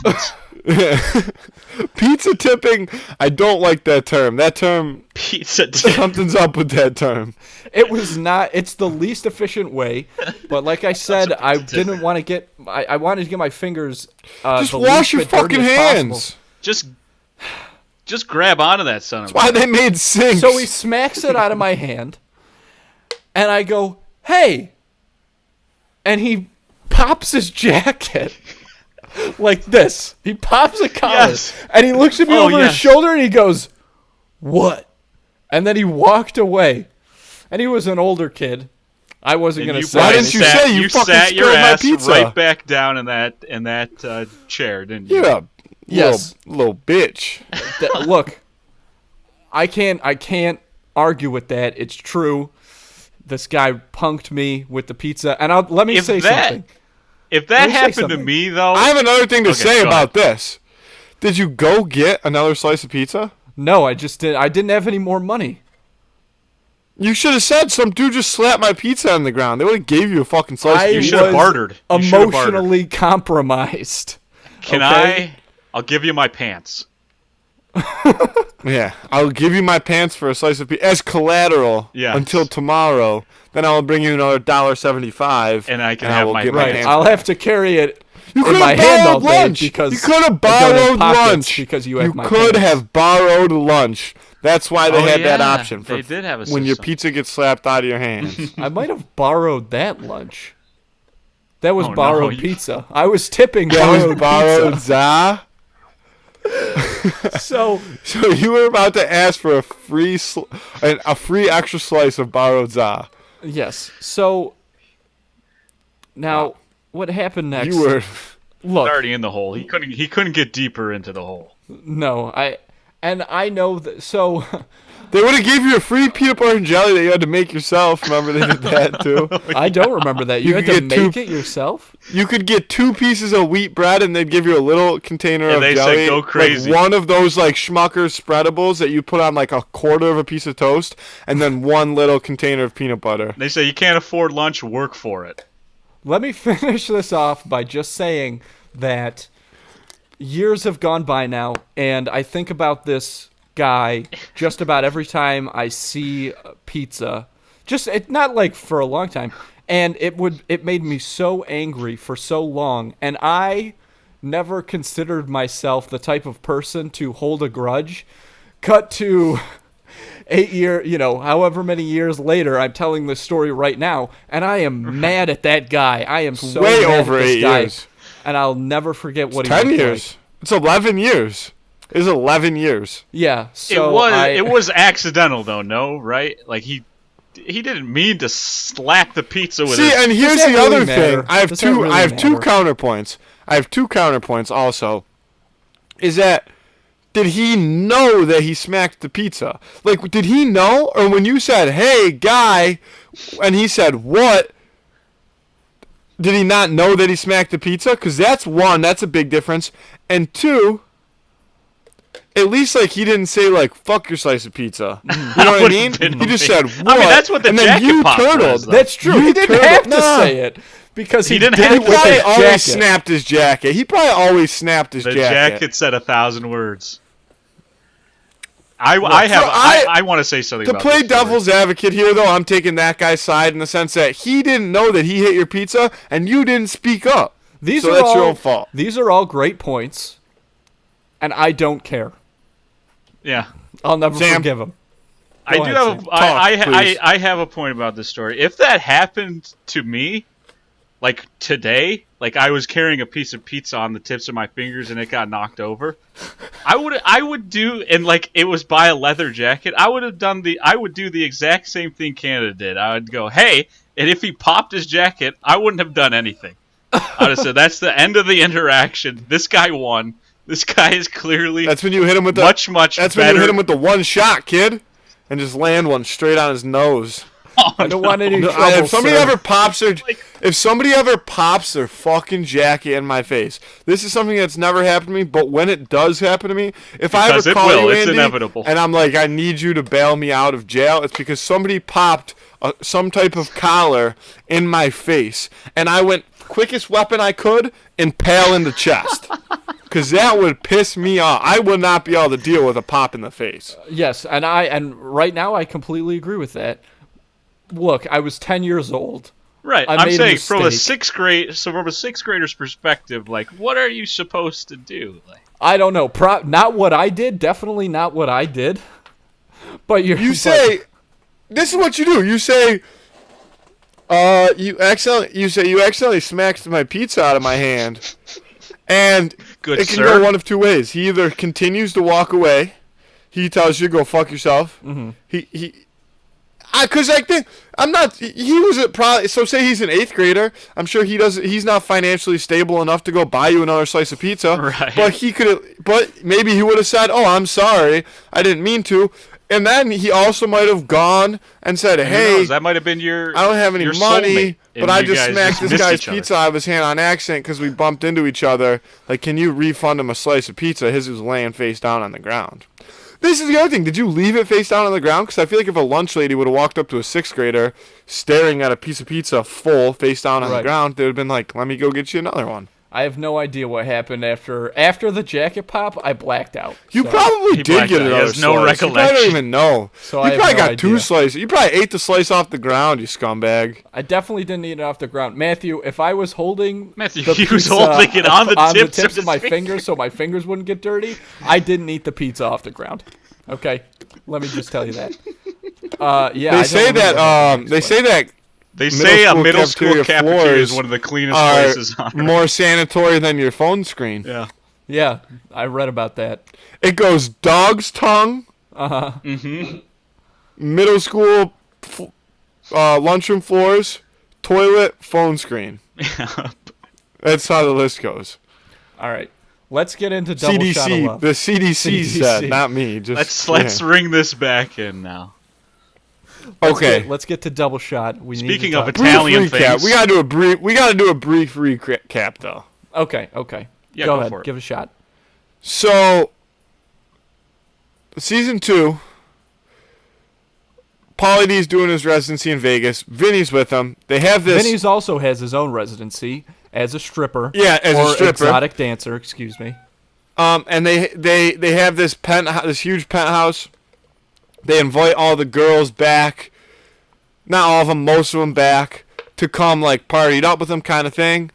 Pizza tipping, I don't like that term. That term, pizza tipping. Something's up with that term. It was not. It's the least efficient way. But like I said, I didn't want to get. I wanted to get my fingers. Just wash your fucking hands. Just grab onto that son of a. That's why they made sinks. So he smacks it out of my hand, and I go, "Hey!" And he pops his jacket like this. He pops a collar, and he looks at me over his shoulder, and he goes, "What?" And then he walked away. And he was an older kid. I wasn't going to say. Why didn't you say you fucking sat your spilled my ass pizza? right back down in that chair, didn't you? Yeah. Yes, little bitch. Look, I can't argue with that. It's true. This guy punked me with the pizza, and let me say something. If that happened to me, though, I have another thing to say about this. Did you go get another slice of pizza? No, I just did. I didn't have any more money. You should have said some dude just slapped my pizza on the ground. They would have gave you a fucking slice. You should have bartered. Emotionally compromised. I'll give you my pants. Yeah, I'll give you my pants for a slice of pizza as collateral until tomorrow. Then I'll bring you another $1.75, and I can have my pants. I'll have to carry it in my hand all day because you could have borrowed lunch. Because you have my could pants. have borrowed lunch. That's why they had that option. They did have a when your pizza gets slapped out of your hands. I might have borrowed that lunch. That was borrowed pizza. I was tipping borrowed pizza. So you were about to ask for a free extra slice of borrowed za. Yes. So now what happened next? You were already in the hole. He couldn't get deeper into the hole. No, And I know that. So They would have gave you a free peanut butter and jelly that you had to make yourself. Remember they did that too? I don't remember that. You had to could get make it yourself? You could get 2 pieces of wheat bread and they'd give you a little container of they jelly. said go crazy. Like one of those like Schmucker's spreadables that you put on like a quarter of a piece of toast and then one little container of peanut butter. They say you can't afford lunch, work for it. Let me finish this off by just saying that years have gone by now, and I think about this guy just about every time I see pizza. Not like for a long time, and it made me so angry for so long, and I never considered myself the type of person to hold a grudge. Cut to 8 year, however many years later, I'm telling this story right now, and I am mad at that guy. I am so way mad over at this 8 guy, years. and I'll never forget what he 10 looked years. like. It's 11 years. It's 11 years. Yeah, so it was accidental though, no, right? Like he didn't mean to slap the pizza with See, his... and here's Does that the really other matter? thing. I have Does that two. really I have two matter? counterpoints. I have 2 counterpoints also. Is that did he know that he smacked the pizza? Like, did he know, or when you said, "Hey, guy," and he said, "What?" Did he not know that he smacked the pizza? Because that's one. That's a big difference. And 2. At least, like, he didn't say, like, fuck your slice of pizza. You know what I mean? He just said, what? I mean, that's what the and then jacket you pop turtled. does, though. That's true. You He didn't turtled. have to Nah. say it because he He didn't did have it to with He probably his always jacket. snapped his jacket. He probably always snapped his The jacket. jacket said 1,000 words. I want to say something To about play this story. devil's advocate here, though, I'm taking that guy's side in the sense that he didn't know that he hit your pizza and you didn't speak up. These So are that's all, your own fault. These are all great points, and I don't care. Yeah. I'll never Sam? forgive him. I Go do ahead, have Sam. I have a point about this story. If that happened to me, like today, like I was carrying a piece of pizza on the tips of my fingers and it got knocked over, I would do, and like it was by a leather jacket, I would do the exact same thing Canada did. I would go, hey, and if he popped his jacket, I wouldn't have done anything. I would have said, that's the end of the interaction. This guy won. This guy is clearly That's when you hit him with the much That's better. when you hit him with the one shot, kid, and just land one straight on his nose. I don't want any No, trouble, if somebody sir. ever pops their fucking jacket in my face, this is something that's never happened to me. But when it does happen to me, if I Because ever it call will, you, it's Andy, inevitable. and I'm like, I need you to bail me out of jail, it's because somebody popped some type of collar in my face, and I went quickest weapon I could, impale in the chest. Because that would piss me off. I would not be able to deal with a pop in the face. Yes, and right now I completely agree with that. Look, I was 10 years old. Right, I I'm made a saying from a mistake. from a sixth grader's perspective, like, what are you supposed to do? Like, I don't know. Not what I did. Definitely not what I did. But You say, this is what you do. You say, you accidentally smacked my pizza out of my hand, and Good it can sir. go one of 2 ways. He either continues to walk away, he tells you go fuck yourself. Mm-hmm. Because I think I'm not. He was probably so. Say he's an 8th grader. I'm sure he doesn't. He's not financially stable enough to go buy you another slice of pizza. Right. But he could. But maybe he would have said, "Oh, I'm sorry. I didn't mean to." And then he also might have gone and said, who "Hey, knows, that might have been your. I don't have any your money, soulmate, but and I you just guys smacked this missed guy's each other." pizza out of his hand on accident because we bumped into each other. Like, can you refund him a slice of pizza? His was laying face down on the ground." This is the other thing. Did you leave it face down on the ground? Because I feel like if a lunch lady would have walked up to a 6th grader staring at a piece of pizza full face down on the Right. ground, they would have been like, let me go get you another one. I have no idea what happened after the jacket pop. I blacked out. You So- probably He did blacked get out. He another has no slice. You probably recollection. don't even know. So I you have probably no got 2 idea. slices. You probably ate the slice off the ground, you scumbag. I definitely didn't eat it off the ground. Matthew, if I was holding Matthew, the he was pizza holding it on the tips of of his my fingers. fingers so my fingers wouldn't get dirty, I didn't eat the pizza off the ground. Okay? Let me just tell you that. Yeah, They I don't say remember that. what happened, They but- say that They say a middle school cafeteria cafeteria is floors one of the cleanest are places on earth. more sanitary than your phone screen. Yeah. Yeah, I read about that. It goes dog's tongue, middle school lunchroom floors, toilet, phone screen. That's how the list goes. All right. let's get into double shot of CDC. love. The CDC said, CDC. not me. Just Let's ring this back in now. Okay. Let's get to double shot. Speaking of Brief Italian recap. things, We gotta do a brief. We gotta do a brief recap though. Okay. Yeah, go go ahead. for it. Give it a shot. So, season 2, Pauly D's doing his residency in Vegas. Vinny's with him. They have this. Vinny's also has his own residency as a stripper. Yeah, as a stripper. Exotic dancer. Excuse me. And they have this huge penthouse. They invite all the girls back, not all of them, most of them back, to come like party it up with them, kind of thing.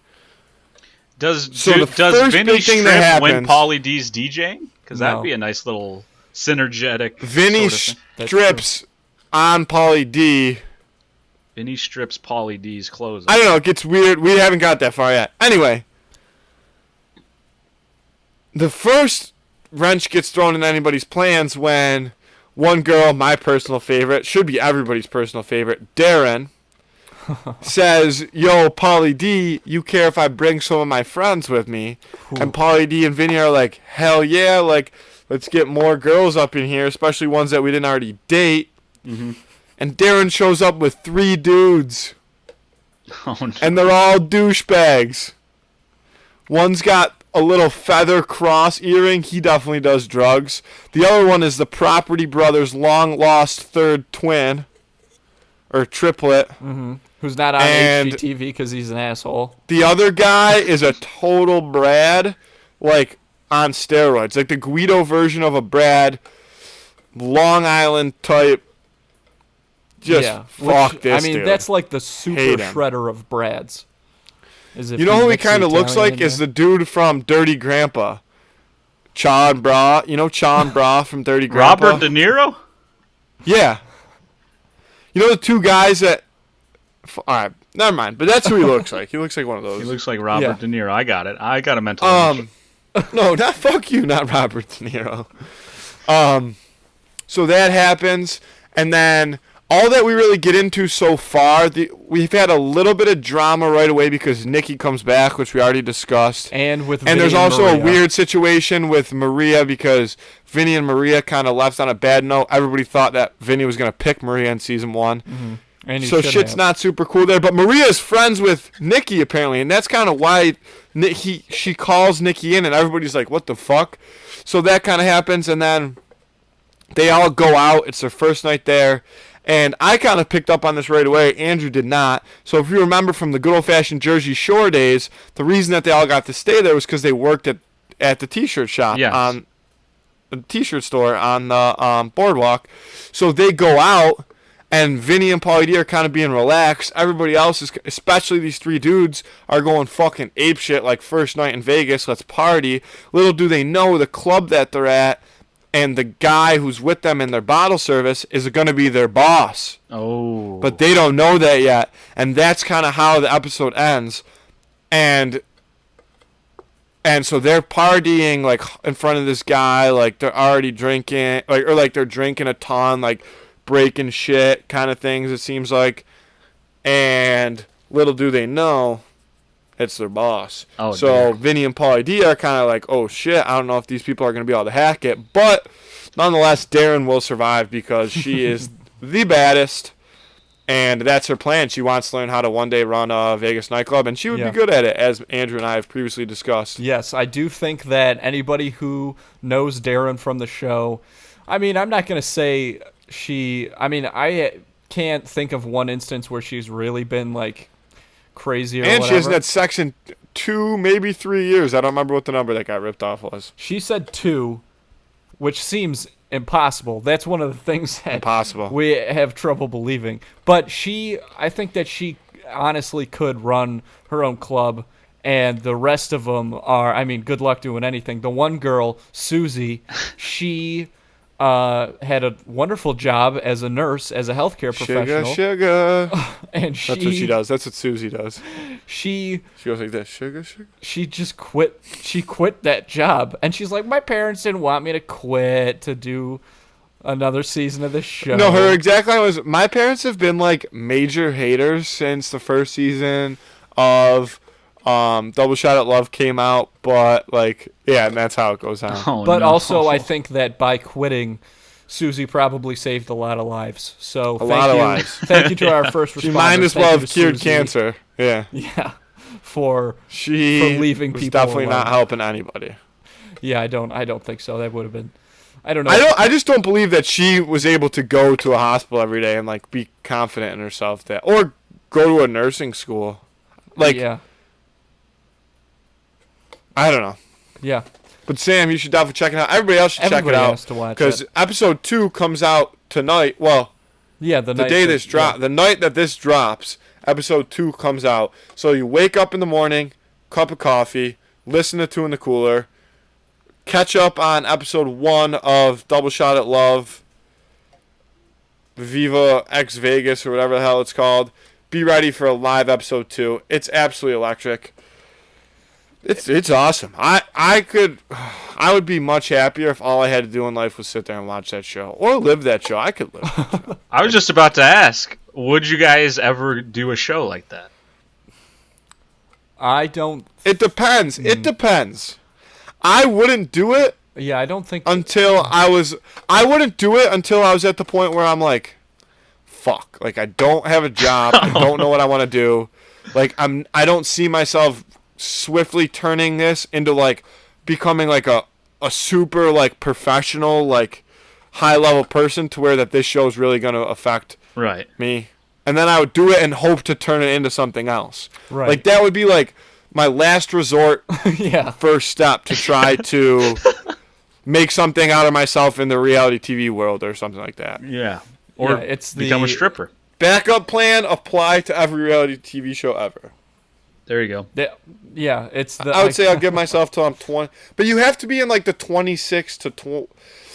Does first Vinny big thing strip that when happens- Pauly D's DJing? Because No. that'd be a nice little synergetic. Vinny sort of thing. That's strips on Pauly D. Vinny strips Pauly D's clothes. I don't know. It gets weird. We haven't got that far yet. Anyway, the first wrench gets thrown in anybody's plans when one girl, my personal favorite, should be everybody's personal favorite, Darren, says, "Yo, Pauly D, you care if I bring some of my friends with me?" And Pauly D and Vinny are like, "Hell yeah! Like, let's get more girls up in here, especially ones that we didn't already date." Mm-hmm. And Darren shows up with 3 dudes. Oh, no. And they're all douchebags. One's got a little feather cross earring. He definitely does drugs. The other one is the Property Brothers' long-lost third twin. Or triplet. Mm-hmm. Who's not on And- HGTV because he's an asshole. The other guy is a total Brad. Like, on steroids. Like the Guido version of a Brad. Long Island type. Just fuck this I mean, dude. that's like the super Hate him. shredder of Brads. Is if You know who he mix the kind of looks Italian like in is there. the dude from Dirty Grandpa. Chon Bra. You know Chon Bra from Dirty Grandpa? Robert De Niro? Yeah. You know the 2 guys that... Alright, never mind. But that's who he looks like. He looks like one of those. He looks like Robert Yeah. De Niro. I got it. I got a mental image. No, not fuck you, not Robert De Niro. So that happens, and then all that we really get into so far, we've had a little bit of drama right away because Nikki comes back, which we already discussed. And with And Vinny there's also Maria. a weird situation with Maria because Vinny and Maria kind of left on a bad note. Everybody thought that Vinny was going to pick Maria in season 1. Mm-hmm. And he So shouldn't shit's have. not super cool there. But Maria's friends with Nikki, apparently. And that's kind of why she calls Nikki in and everybody's like, what the fuck? So that kind of happens. And then they all go out. It's their first night there. And I kind of picked up on this right away. Andrew did not. So if you remember from the good old-fashioned Jersey Shore days, the reason that they all got to stay there was because they worked at the T-shirt shop Yes. on the T-shirt store on the boardwalk. So they go out, and Vinny and Pauly D are kind of being relaxed. Everybody else is, especially these 3 dudes, are going fucking apeshit like first night in Vegas. Let's party. Little do they know the club that they're at and the guy who's with them in their bottle service is going to be their boss. Oh. But they don't know that yet. And that's kind of how the episode ends. And so they're partying like in front of this guy, like they're already drinking, like they're drinking a ton, like breaking shit kind of things, it seems like. And little do they know, it's their boss. Oh, so dear. Vinny and Pauly D are kind of like, oh shit, I don't know if these people are going to be able to hack it. But nonetheless, Darren will survive because she is the baddest. And that's her plan. She wants to learn how to one day run a Vegas nightclub, and she would Yeah. be good at it, as Andrew and I have previously discussed. Yes, I do think that anybody who knows Darren from the show, I mean, I'm not going to say I can't think of one instance where she's really been, like, crazy or And whatever. she hasn't had sex in 2, maybe 3 years. I don't remember what the number that got ripped off was. She said 2, which seems impossible. That's one of the things that Impossible. we have trouble believing. But I think that she honestly could run her own club, and the rest of them are, I mean, good luck doing anything. The one girl, Susie, she had a wonderful job as a nurse, as a healthcare professional. Sugar. And That's what she does. That's what Susie does. She She goes like this. Sugar. she just quit. She quit that job, and she's like, my parents didn't want me to quit to do another season of this show. No, her exact line was, my parents have been like major haters since the first season of Double Shot at Love came out, but like, yeah, and that's how it goes down. Oh, But no. also, I think that by quitting, Susie probably saved a lot of lives. So lot of lives. Thank you to our first responders. She might as Thank well you have to cured Susie. cancer. Yeah. Yeah, for She leaving was people definitely alone. not helping anybody. Yeah, I don't think so. That would have been. I don't know. I just don't believe that she was able to go to a hospital every day and like be confident in herself that, or go to a nursing school. Like, yeah, I don't know. yeah. But Sam, you should definitely check it out. Everybody else should Everybody check it out has to watch because it. episode 2 comes out tonight. Well, Yeah, the day this drop, the night that this drops, episode 2 comes out. So you wake up in the morning, cup of coffee, listen to Two in the Cooler, catch up on episode 1 of Double Shot at Love, Viva X Vegas, or whatever the hell it's called. Be ready for a live episode 2. It's absolutely electric. It's awesome. I would be much happier if all I had to do in life was sit there and watch that show or live that show. I could live that show. I was just about to ask, would you guys ever do a show like that? I don't. It depends. It depends. I wouldn't do it Yeah, I don't think. until I wouldn't do it until I was at the point where I'm like, fuck. Like, I don't have a job. I don't know what I want to do. Like, I don't see myself swiftly turning this into like becoming like a super like professional, like high level person to where that this show is really going to affect Right. me. And then I would do it and hope to turn it into something else. Right. Like, that would be like my last resort Yeah. first step to try to make something out of myself in the reality TV world or something like that. Yeah. Or Yeah, it's become the- a stripper. Backup plan, apply to every reality TV show ever. There you go. Yeah, it's the. I would say I'll give myself till I'm 20. But you have to be in like the 26 to 20.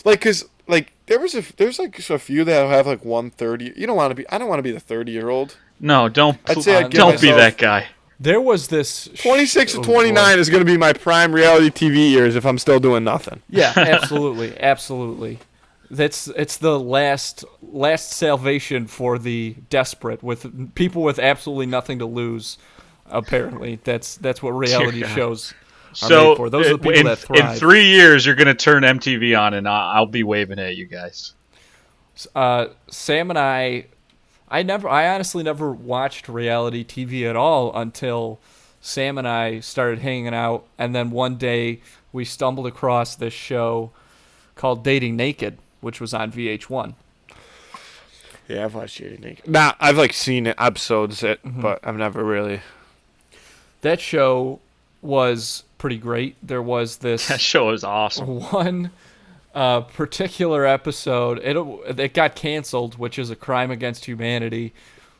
Like, because like there's like a few that have like 130. You don't want to be. I don't want to be the 30-year-old. No, don't. I'd say I'd give don't be myself- that guy. There was this 26 to oh, 29 boy. is going to be my prime reality TV years if I'm still doing nothing. Yeah, absolutely, absolutely. It's the last salvation for the desperate, with people with absolutely nothing to lose. Apparently, that's what reality Dear God. shows are So made for. Those are the people in, that thrive. in 3 years, you're gonna turn MTV on, and I'll be waving at you guys. Sam and I honestly never watched reality TV at all until Sam and I started hanging out, and then one day we stumbled across this show called Dating Naked, which was on VH1. Yeah, I've watched Dating Naked. Nah, I've like seen episodes, but I've never really. That show was pretty great. There was this That show is awesome. one particular episode. It got canceled, which is a crime against humanity.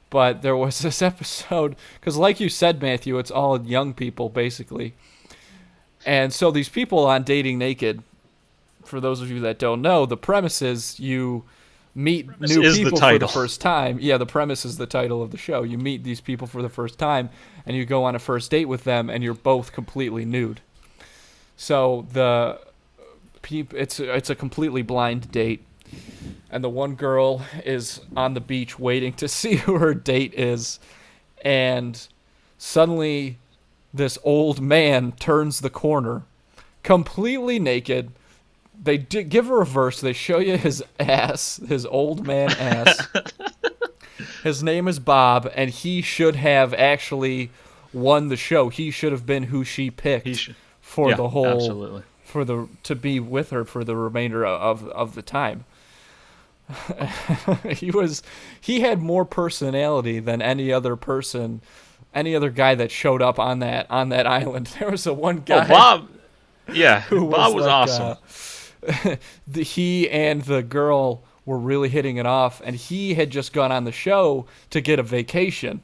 But there was this episode, because like you said, Matthew, it's all young people, basically. And so these people on Dating Naked, for those of you that don't know, the premise is you meet new is the people for the title. first time. Yeah, the premise is the title of the show. You meet these people for the first time, and you go on a first date with them, and you're both completely nude. So it's a completely blind date, and the one girl is on the beach waiting to see who her date is, and suddenly this old man turns the corner, completely naked. They give a reverse. They show you his ass, his old man ass. His name is Bob, and he should have actually won the show. He should have been who she picked for Yeah, the whole absolutely. to be with her for the remainder of the time. He had more personality than any other person, any other guy that showed up on that island. There was one guy. Oh, Bob. Yeah, who Bob was like, awesome. He and the girl were really hitting it off, and he had just gone on the show to get a vacation,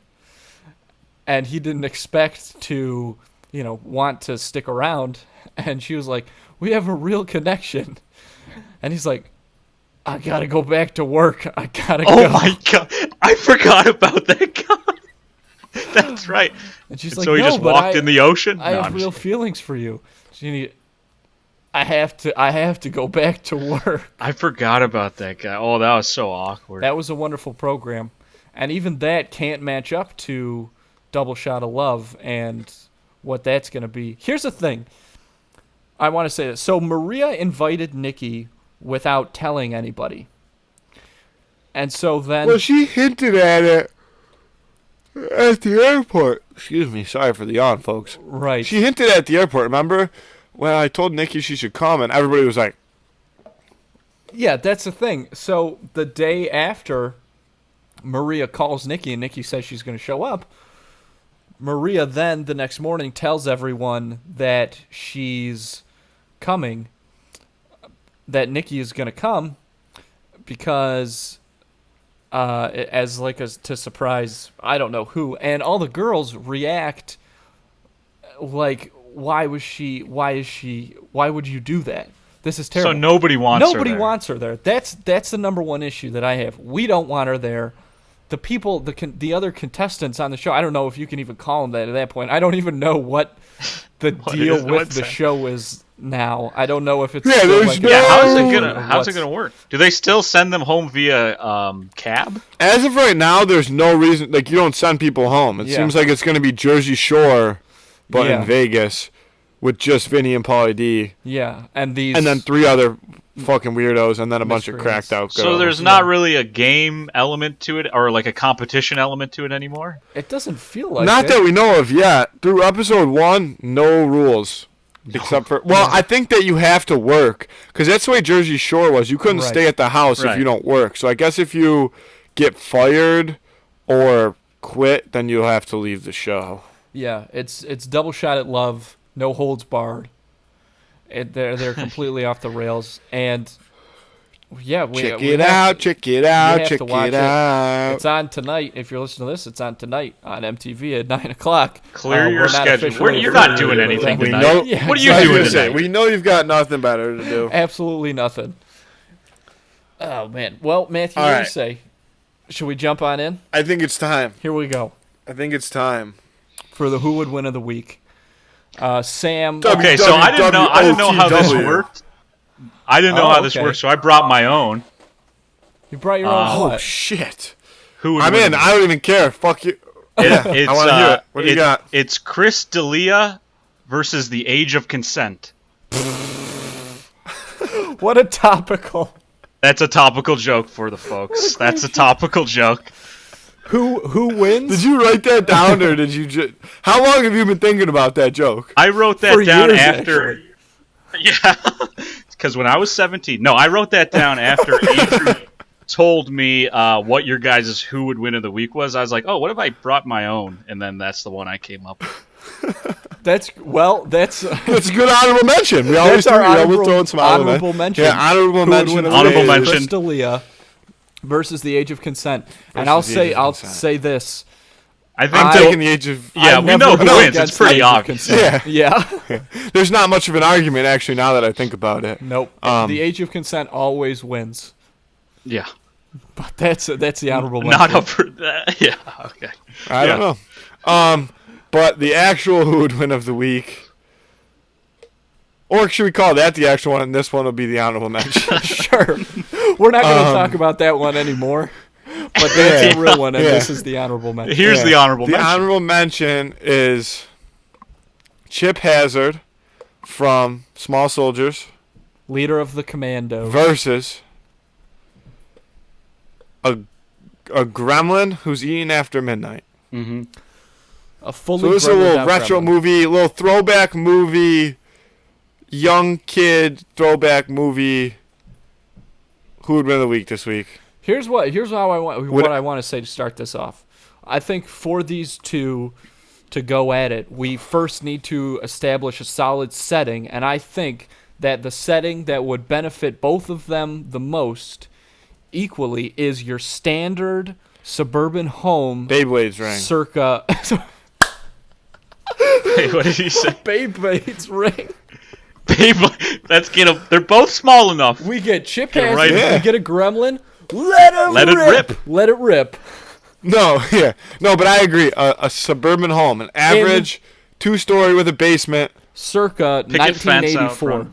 and he didn't expect to, want to stick around. And she was like, "We have a real connection," and he's like, "I gotta go back to work. I gotta go." Oh my god, I forgot about that guy. That's right. And she's And like, so he "No, just but walked in the ocean. I No, have I'm real just- feelings for you. I have to go back to work." I forgot about that guy. Oh, that was so awkward. That was a wonderful program, and even that can't match up to Double Shot of Love and what that's going to be. Here's the thing. I want to say this. So Maria invited Nikki without telling anybody. And so then... Well, she hinted at it at the airport. Excuse me. Sorry for the yawn, folks. Right. She hinted at the airport, remember? When I told Nikki she should come, and everybody was like... Yeah, that's the thing. So the day after Maria calls Nikki and Nikki says she's going to show up, Maria then the next morning tells everyone that she's coming, that Nikki is going to come because as like to surprise I don't know who, and all the girls react like why would you do that? This is terrible. So nobody wants her there. Wants her there. That's the number one issue that I have. We don't want her there. The people, the other contestants on the show, I don't know if you can even call them that at that point. I don't even know what the deal with the show is now. I don't know if it's how's it gonna work? Do they still send them home via cab? As of right now, there's no reason. Like, you don't send people home. It seems like it's going to be Jersey Shore, but in Vegas, with just Vinny and Pauly D. Yeah, and then 3 other fucking weirdos, and then a bunch of cracked out girls. So there's not really a game element to it, or like a competition element to it anymore? It doesn't feel like Not that we know of yet. Through episode 1, no rules. Except for... Well, I think that you have to work, because that's the way Jersey Shore was. You couldn't stay at the house if you don't work. So I guess if you get fired or quit, then you'll have to leave the show. Yeah, it's double shot at love, no holds barred. They're completely off the rails, and check it out. It's on tonight. If you're listening to this, it's on tonight on MTV at 9:00. Clear your schedule. You're not doing anything tonight. What are you doing tonight? We know you've got nothing better to do. Absolutely nothing. Oh man. Well, Matthew, what do you say? Should we jump on in? I think it's time. Here we go. I think it's time for the Who Would Win of the Week. Sam. Okay, so I didn't know how this worked. I didn't know how this worked, so I brought my own. You brought your own. Oh shit! Who would I'm in. I don't even care. Fuck you. I want to hear it. What do you got? It's Chris D'Elia versus The Age of Consent. What a topical. That's a topical joke for the folks. That's a topical joke. Who wins? Did you write that down, or did you just... How long have you been thinking about that joke? I wrote that down after... Yeah, because when I was 17... No, I wrote that down after Andrew told me what your guys' Who Would Win of the Week was. I was like, oh, what if I brought my own? And then that's the one I came up with. That's a good honourable mention. We always throw some honourable mention. Yeah, honourable mention. Honourable mention. Chris D'Elia versus The Age of Consent. And I'll say this. I think I'm taking The Age of... Yeah, we know who wins. It's pretty obvious. Yeah. There's not much of an argument, actually, now that I think about it. Nope. The Age of Consent always wins. Yeah. But that's the honourable mention. Not up for that. Yeah, okay. I don't know. But the actual Who Would Win of the Week... Or should we call that the actual one, and this one will be the honourable mention? Sure. We're not going to talk about that one anymore. But that's a real one, and this is the honourable mention. Here's the honourable mention. The honourable mention is Chip Hazard from Small Soldiers. Leader of the Commando. Versus a gremlin who's eating after midnight. Mm-hmm. So this is a little retro movie, a little throwback movie, young kid throwback movie. Who would win the week this week? Here's what I want to say to start this off. I think for these two to go at it, we first need to establish a solid setting, and I think that the setting that would benefit both of them the most equally is your standard suburban home. Beyblades ring. Circa. Wait, what did he say? Beyblades ring. They're both small enough. We get Chip Hazard. We get a gremlin. Let it rip. Let it rip. No, but I agree. A suburban home, an average 2-story with a basement, circa 1984.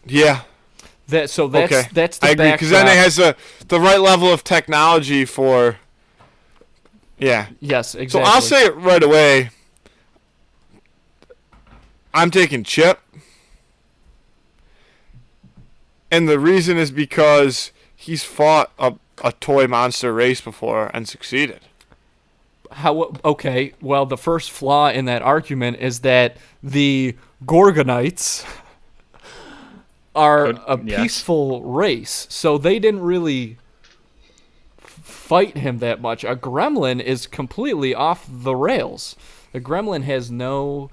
Yeah. That's the backdrop. I agree, because then it has the right level of technology for. Yeah. Yes, exactly. So I'll say it right away. I'm taking Chip. And the reason is because he's fought a toy monster race before and succeeded. Okay, well, the first flaw in that argument is that the Gorgonites are a peaceful race, so they didn't really fight him that much. A gremlin is completely off the rails. The gremlin has no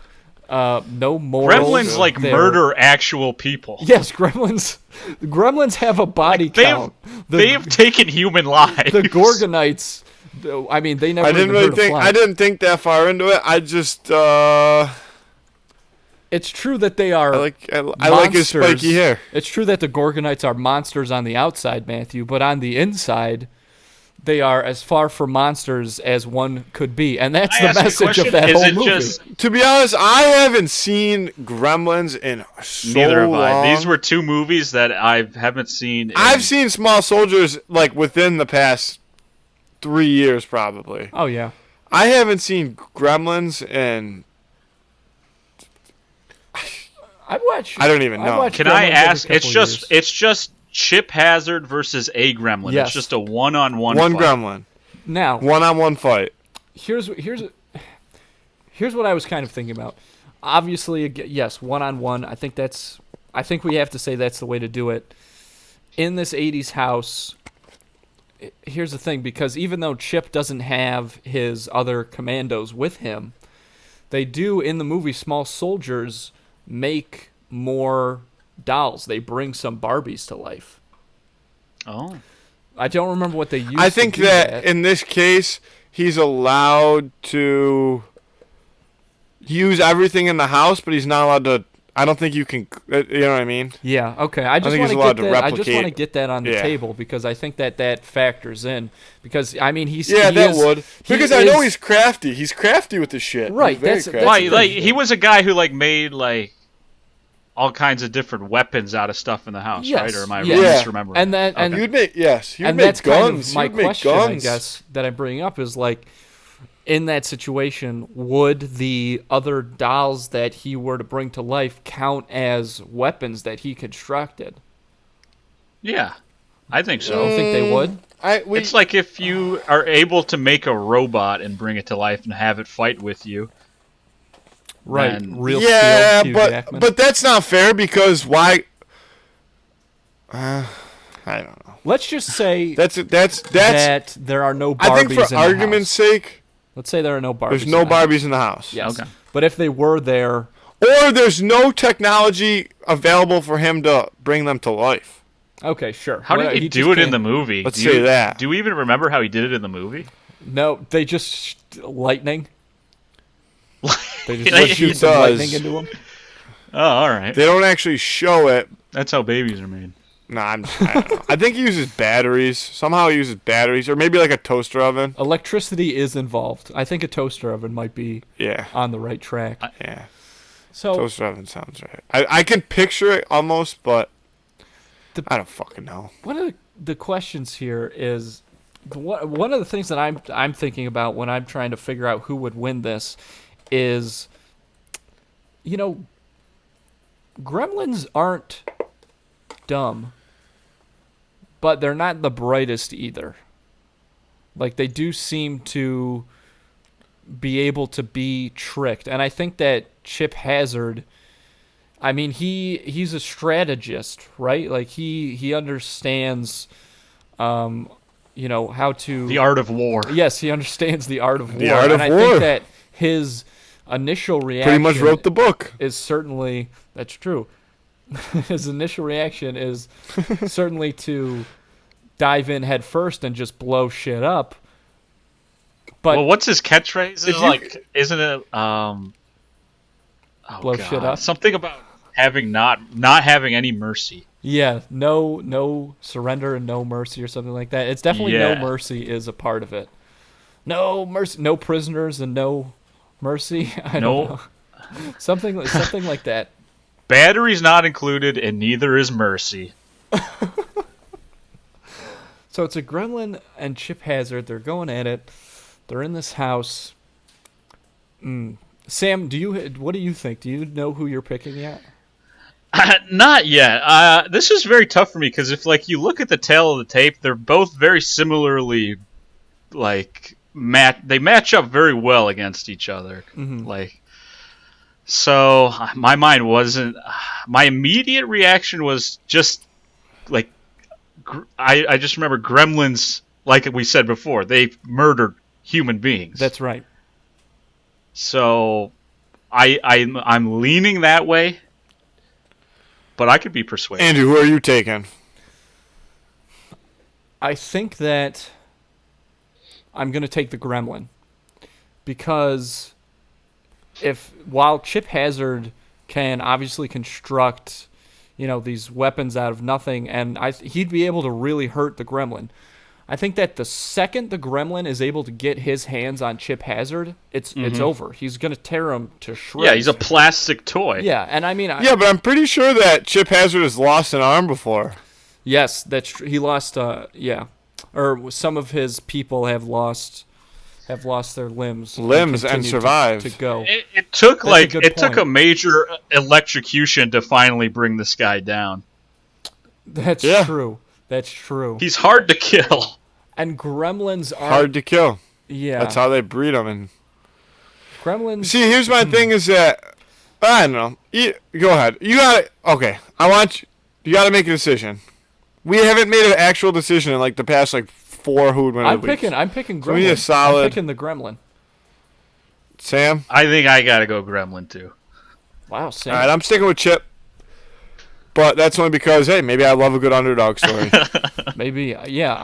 morals. Gremlins murder actual people. Yes, gremlins have a body count. They've taken human lives. The Gorgonites, I mean, they never. I didn't think that far into it. I just. It's true that they are. I like his spiky hair. It's true that the Gorgonites are monsters on the outside, Matthew, but on the inside, they are as far from monsters as one could be, and that's the message of that whole movie. To be honest, I haven't seen Gremlins in so Neither have long. I. These were two movies that I haven't seen. I've seen Small Soldiers within the past 3 years, probably. Oh yeah. I haven't seen Gremlins in. I don't even know. Can I ask? It's just Chip Hazard versus a Gremlin. Yes. It's just a one-on-one. One fight. Gremlin. Now, one-on-one fight. Here's what I was kind of thinking about. Obviously, yes, one-on-one. I think we have to say that's the way to do it. In this 80s house, here's the thing, because even though Chip doesn't have his other commandos with him, they do, in the movie Small Soldiers, make more dolls. They bring some Barbies to life. Oh. I don't remember what they used I think to do that in this case, he's allowed to use everything in the house, but he's not allowed to. I don't think you can. You know what I mean? Yeah. Okay. I just want to get that on the table because I think that factors in. Because I mean, because I know he's crafty. He's crafty with this shit. Right. That's he was a guy who made all kinds of different weapons out of stuff in the house, yes. right? Or am I misremembering? And you'd make and that's guns. Kind of my question, guns. I guess, that I'm bringing up is in that situation, would the other dolls that he were to bring to life count as weapons that he constructed? Yeah, I think so. You don't think they would? It's like if you are able to make a robot and bring it to life and have it fight with you. Right. Real yeah, steel, Hugh Jackman. but that's not fair because why? I don't know. Let's just say that there are no Barbies. I think for argument's sake, let's say there are no Barbies. There's no Barbies in the house. Yes. Okay. But if they were there, or there's no technology available for him to bring them to life. Okay, sure. How did he do it in the movie? Let's say that. Do you even remember how he did it in the movie? No, they just lightning. They just what shoot some lightning into him. Oh, all right. They don't actually show it. That's how babies are made. No, I don't know. I think he uses batteries. Somehow he uses batteries, or maybe like a toaster oven. Electricity is involved. I think a toaster oven might be on the right track. Yeah. So toaster oven sounds right. I can picture it almost, but I don't fucking know. One of the questions here is one of the things that I'm thinking about when I'm trying to figure out who would win this is, gremlins aren't dumb, but they're not the brightest either. They do seem to be able to be tricked. And I think that Chip Hazard, I mean, he's a strategist, right? He understands, how to... The art of war. Yes, he understands the art of war. The art of war. I think that his initial reaction... Pretty much wrote the book. ...is certainly... That's true. His initial reaction is certainly to dive in head first and just blow shit up. But what's his catchphrase? Isn't it blow shit up? Something about having not having any mercy. Yeah, no surrender and no mercy or something like that. It's definitely no mercy is a part of it. No mercy, no prisoners and no mercy. I don't know. Something like that. Battery's not included, and neither is mercy. So it's a gremlin and Chip Hazard. They're going at it. They're in this house. Sam, what do you think? Do you know who you're picking yet? Not yet. This is very tough for me because if like you look at the tail of the tape, they're both very similarly like they match up very well against each other. Mm-hmm. Like, so my mind wasn't. My immediate reaction was just like I just remember Gremlins. Like we said before, they murdered human beings. That's right. So I'm leaning that way, but I could be persuaded. Andrew, who are you taking? I think that I'm going to take the Gremlin because while Chip Hazard can obviously construct, these weapons out of nothing, and he'd be able to really hurt the Gremlin. I think that the second the Gremlin is able to get his hands on Chip Hazard, it's over. He's going to tear him to shreds. Yeah, he's a plastic toy. Yeah, and I mean... but I'm pretty sure that Chip Hazard has lost an arm before. Yes, that's true. He lost, or some of his people have lost their limbs. And survived. To go. It took took a major electrocution to finally bring this guy down. That's true. That's true. He's hard to kill. And gremlins are... hard to kill. Yeah. That's how they breed them. And gremlins... See, here's my thing is that... I don't know. Go ahead. You got to... Okay. You got to make a decision. We haven't made an actual decision in like the past like 4 Who Would Win I'm weeks. picking gremlin. So we need a solid... I'm picking the gremlin. Sam? I think I got to go gremlin too. Wow, Sam. All right, I'm sticking with Chip. But that's only because, hey, maybe I love a good underdog story. Maybe, yeah.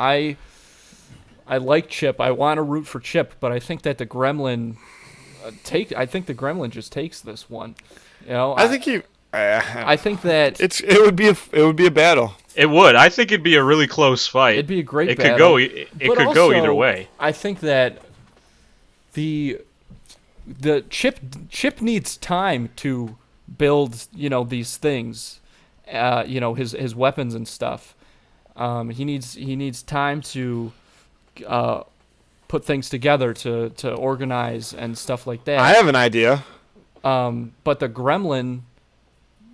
I like Chip. I want to root for Chip, but I think that the Gremlin I think the Gremlin just takes this one. I think I think that it would be a battle. It would. I think it'd be a really close fight. It'd be a great battle. It could also, go either way. I think that the Chip needs time to build, these things. His weapons and stuff. He needs time to put things together to organize and stuff like that. I have an idea. But the Gremlin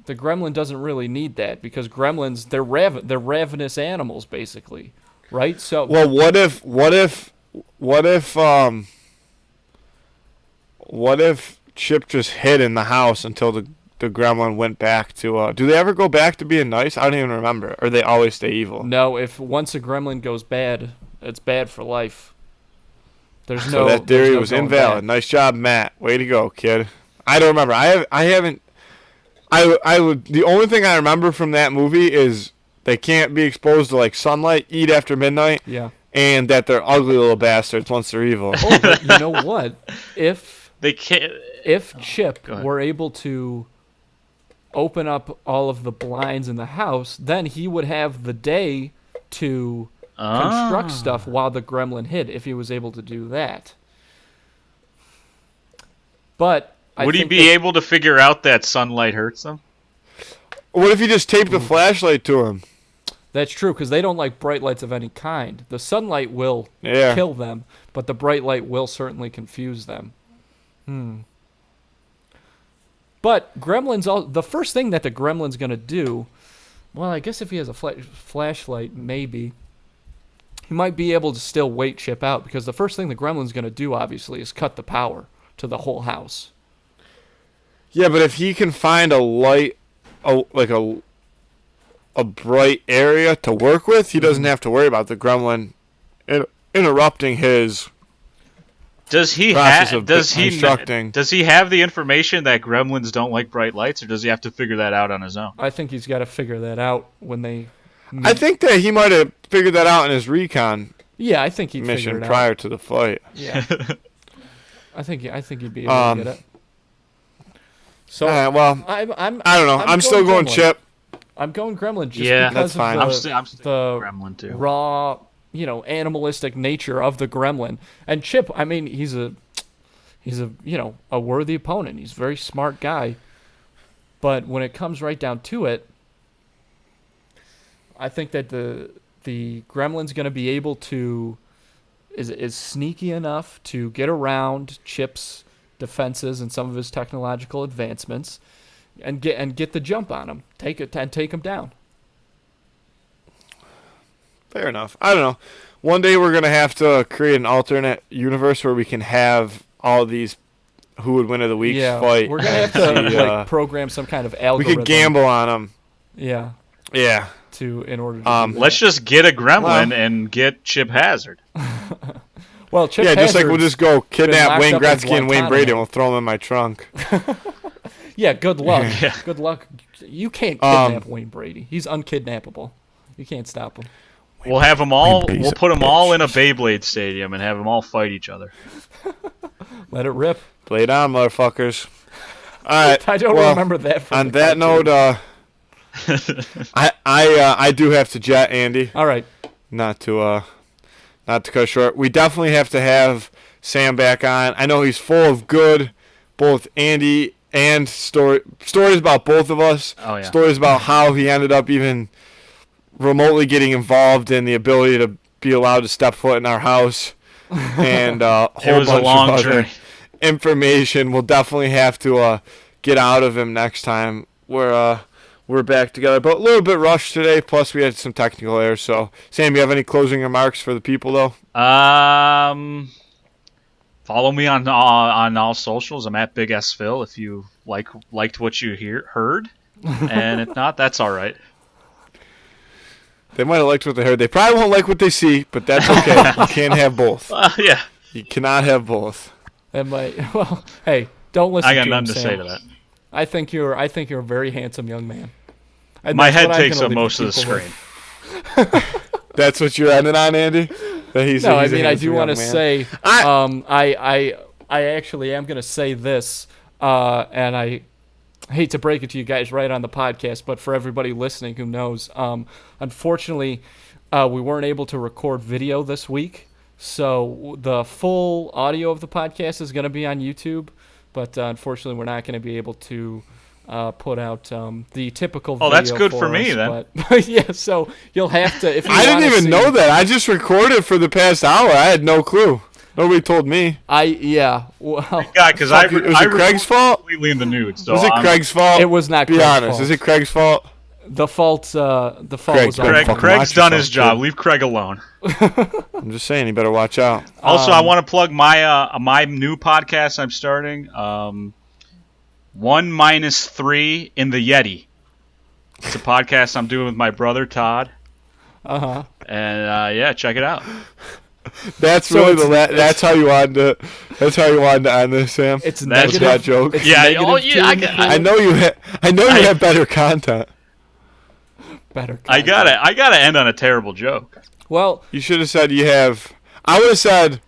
doesn't really need that because Gremlins they're ravenous animals basically, right? So well, what if Chip just hid in the house until the Gremlin went back to... do they ever go back to being nice? I don't even remember. Or they always stay evil? No, if once a Gremlin goes bad, it's bad for life. So that theory was invalid. Back. Nice job, Matt. Way to go, kid. I don't remember. I haven't... The only thing I remember from that movie is they can't be exposed to like sunlight, eat after midnight, and that they're ugly little bastards once they're evil. Oh, but you know what? If Chip were able to open up all of the blinds in the house, then he would have the day to construct stuff while the Gremlin hid, if he was able to do that. But would he be able to figure out that sunlight hurts them? What if you just taped the flashlight to him? That's true, because they don't like bright lights of any kind. The sunlight will kill them, but the bright light will certainly confuse them. But Gremlins, the first thing that the Gremlin's going to do, well, I guess if he has a flashlight, maybe, he might be able to still wait Chip out, because the first thing the Gremlin's going to do, obviously, is cut the power to the whole house. Yeah, but if he can find a light, like a bright area to work with, he doesn't have to worry about the Gremlin interrupting his... Does he have the information that gremlins don't like bright lights, or does he have to figure that out on his own? I think he's got to figure that out when they meet. I think that he might have figured that out in his recon I think he'd mission figure it prior out. to the fight. Yeah. I think he'd be able to get it. So well, I don't know. I'm still going Chip. I'm going Gremlin just that's because fine. of I'm still Gremlin too. Raw, animalistic nature of the Gremlin. And Chip, I mean, he's a a worthy opponent. He's a very smart guy. But when it comes right down to it, I think that the Gremlin's going to be able to is sneaky enough to get around Chip's defenses and some of his technological advancements, and get the jump on him. Take him down. Fair enough. I don't know. One day we're gonna have to create an alternate universe where we can have all these who would win of the week fight. We're gonna have to program some kind of algorithm. We could gamble on them. Yeah. Yeah. In order to do that. Let's just get a gremlin and get Chip Hazard. Well, Chip Hazard, just like we'll just go been kidnap locked Wayne up in Gretzky and Wayne Brady Guantanamo. and we'll throw them in my trunk. Yeah, good luck. Yeah. Good luck. You can't kidnap Wayne Brady. He's unkidnappable. You can't stop him. We'll have them all. Brady's We'll a put them bitch. all in a Beyblade stadium and have them all fight each other. Let it rip. Play it on, motherfuckers. All right. I don't remember that. From On the that cartoon. note, I do have to jet, Andy. All right. Not to cut short. We definitely have to have Sam back on. I know he's full of good, both Andy and stories about both of us. Oh yeah. Stories about how he ended up even remotely getting involved in the ability to be allowed to step foot in our house, and a It whole was a bunch long of other journey. information. We'll definitely have to get out of him next time. We're back together, but a little bit rushed today. Plus, we had some technical errors. So, Sam, you have any closing remarks for the people, though? Follow me on all socials. I'm at Big S Phil if you liked what you heard, and if not, that's all right. They might have liked what they heard. They probably won't like what they see, but that's okay. You can't have both. Yeah. You cannot have both. That might. Well, hey, don't listen. I got to nothing him, to Sam. say to that. I think you're a very handsome young man. And My that's head what I'm takes gonna up leave most of the people screen. with. That's what you're ending on, Andy? That he's No, I he's a mean I handsome do want to young man? say, I actually am going to say this, and I hate to break it to you guys right on the podcast, but for everybody listening who knows, unfortunately, we weren't able to record video this week, so the full audio of the podcast is going to be on YouTube, but unfortunately, we're not going to be able to put out the typical video. Oh, that's good for me, us, then. But yeah, so you'll have to. If you I didn't wanna even see- know that. I just recorded for the past hour. I had no clue. Nobody told me. Yeah. Well, God, because I Was it Craig's fault? completely in the nude. So Was it Craig's fault? it was not. Be Craig's honest. fault. Is it Craig's fault? The fault was Craig, on Craig. Paul. Fucking Craig's watch done yourself, his job. kid. Leave Craig alone. I'm just saying, you better watch out. Also, I want to plug my new podcast I'm starting. 1 - 3 in the Yeti. It's a podcast I'm doing with my brother Todd. Uh-huh. And yeah, check it out. That's So really it's- that's how you wanted to. That's how you wanted to end this, Sam. It's That's negative. that joke. It's Yeah, negative oh, yeah, I 2 got- I know you. I know you have better content. better. I gotta end on a terrible joke. Well, You should have said you have. I would have said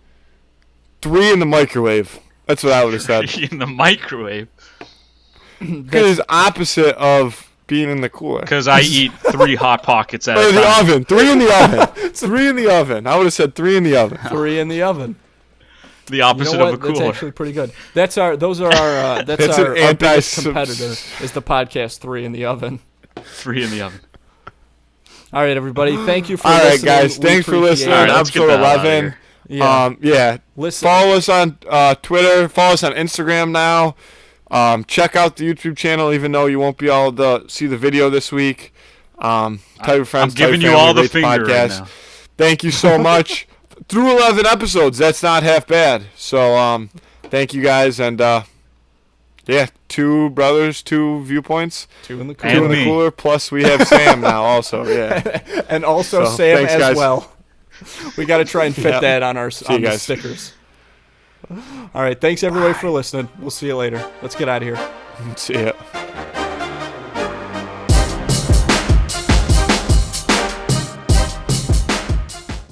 3 in the microwave. That's what I would have said. In the microwave. Because it's opposite of being in the cooler. Because I eat 3 Hot Pockets at Or a the time. oven. 3 in the oven. 3 in the oven. I would have said 3 in the oven. 3 in the oven. The You opposite know of what? a That's cooler. actually pretty good. That's our That's our an biggest anti- competitor is the podcast 3 in the oven. 3 in the oven. All right, everybody. Thank you for All right, listening. guys. We Thanks for appreciate listening. All it. right, let's get Episode the hell outta 11. here. Yeah. Yeah. Listen. Follow us on Twitter. Follow us on Instagram now. Check out the YouTube channel, even though you won't be able to see the video this week. Tell your friends. I'm tell your giving you family, all the rate finger right podcast. now. Thank you so much. Through 11 episodes, that's not half bad. So, thank you guys, and yeah, 2 brothers, 2 viewpoints, 2 in the 2 cooler. in And the me. cooler. Plus, we have Sam now, also. Yeah. And also So, Sam thanks, as guys. well. We got to try and fit Yep. that on you the guys. stickers. All right, thanks everybody for listening. We'll see you later. Let's get out of here. See ya.